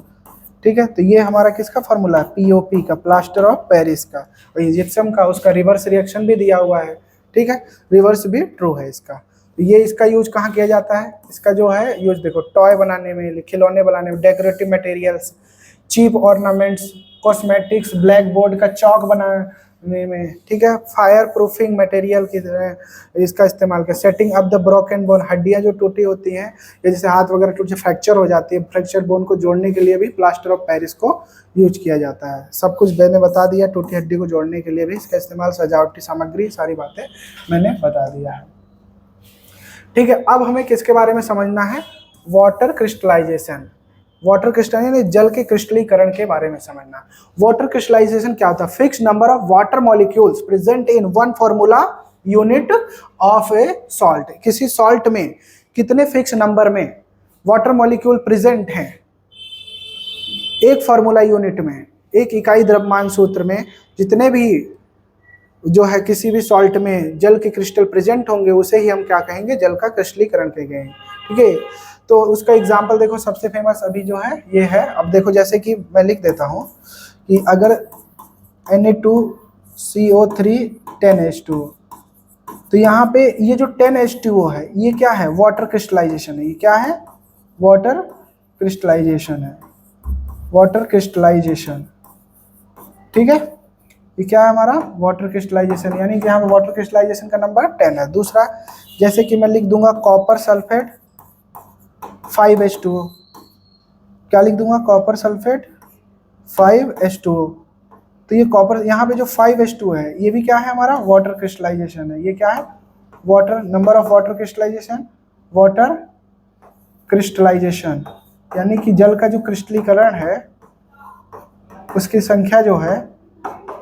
ठीक है, तो ये हमारा किसका फॉर्मूला है, पीओपी का, प्लास्टर ऑफ पेरिस का। और ये जिप्सम का, उसका रिवर्स रिएक्शन भी दिया हुआ है। ठीक है, रिवर्स भी ट्रू है इसका। तो ये इसका यूज कहाँ किया जाता है, इसका जो है यूज देखो, टॉय बनाने में, खिलौने बनाने में, decorative materials, cheap ornaments, cosmetics, blackboard का चौक बनाने में। ठीक है, फायर प्रूफिंग मटेरियल की तरह इसका इस्तेमाल कर, setting up the broken bone, हड्डियां जो टूटी होती हैं या जैसे हाथ वगैरह टूट फ्रैक्चर हो जाती है, फ्रैक्चर बोन को जोड़ने के लिए भी प्लास्टर ऑफ पेरिस को यूज किया जाता है। सब कुछ मैंने बता दिया, टूटी हड्डी को जोड़ने के लिए भी इसका इस्तेमाल, सजावटी सामग्री, सारी बातें मैंने बता दिया है। ठीक है, अब हमें किसके बारे में समझना है, वाटर क्रिस्टलाइजेशन। वाटर क्रिस्टलाइजेशन जल के क्रिस्टलीकरण के बारे में समझना। वाटर क्रिस्टलाइजेशन क्या होता है, fix number of water molecules present in one formula unit of A salt, किसी सॉल्ट में कितने फिक्स नंबर में वाटर मॉलिक्यूल प्रेजेंट हैं, एक फार्मूला यूनिट में, एक इकाई द्रव्यमान सूत्र में जितने भी जो है किसी भी सॉल्ट में जल के क्रिस्टल प्रेजेंट होंगे उसे ही हम क्या कहेंगे, जल का क्रिस्टलीकरण कहेंगे। ठीक है, तो उसका एग्जाम्पल देखो, सबसे फेमस अभी जो है ये है। अब देखो जैसे कि मैं लिख देता हूँ कि अगर Na2CO3 10H2, तो यहाँ पे ये जो 10H2O है ये क्या है, वाटर क्रिस्टलाइजेशन है। ये क्या है, वाटर क्रिस्टलाइजेशन है, वाटर क्रिस्टलाइजेशन। ठीक है, ये क्या है हमारा, वाटर क्रिस्टलाइजेशन, यानी कि यहाँ पे वाटर क्रिस्टलाइजेशन का नंबर 10 है। दूसरा जैसे कि मैं लिख दूंगा कॉपर सल्फेट 5H2O, क्या लिख दूंगा, कॉपर सल्फेट 5H2O। तो ये कॉपर, यहाँ पे जो 5H2 है ये भी क्या है हमारा, वाटर क्रिस्टलाइजेशन है। ये क्या है, water, number of water crystallization, water crystallization, यानी कि जल का जो क्रिस्टलीकरण है उसकी संख्या जो है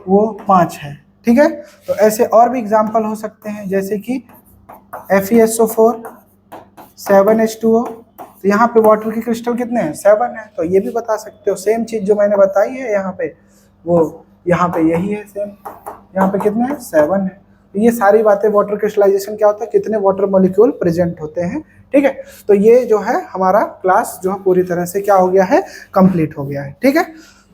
वो 5 है। ठीक है, तो ऐसे और भी एग्जाम्पल हो सकते हैं, जैसे कि FeSO4 7H2O, तो यहाँ पे वाटर के क्रिस्टल कितने हैं, 7 है, तो ये भी बता सकते हो। सेम चीज जो मैंने बताई है यहाँ पे, वो यहाँ पे यही है सेम, यहाँ पे कितने हैं, 7 है। तो ये सारी बातें, वाटर क्रिस्टलाइजेशन क्या होता है, कितने वाटर मॉलिक्यूल प्रेजेंट होते हैं। ठीक है, तो ये जो है हमारा क्लास जो है पूरी तरह से क्या हो गया है, कंप्लीट हो गया है। ठीक है,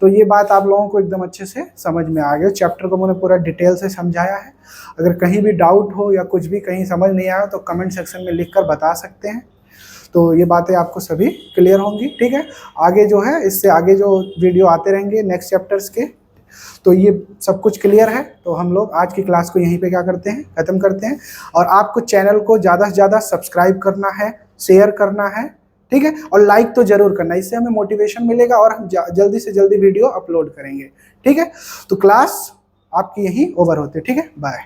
तो ये बात आप लोगों को एकदम अच्छे से समझ में आ गया। चैप्टर को मैंने पूरा डिटेल से समझाया है। अगर कहीं भी डाउट हो या कुछ भी कहीं समझ नहीं आया तो कमेंट सेक्शन में लिखकर बता सकते हैं। तो ये बातें आपको सभी क्लियर होंगी। ठीक है, आगे जो है इससे आगे जो वीडियो आते रहेंगे नेक्स्ट चैप्टर्स के, तो ये सब कुछ क्लियर है। तो हम लोग आज की क्लास को यहीं पे क्या करते हैं, खत्म करते हैं। और आपको चैनल को ज़्यादा से ज़्यादा सब्सक्राइब करना है, शेयर करना है, ठीक है, और लाइक तो जरूर करना, इससे हमें मोटिवेशन मिलेगा और हम जल्दी से जल्दी वीडियो अपलोड करेंगे। ठीक है, तो क्लास आपकी यहीं ओवर होती है। ठीक है, बाय।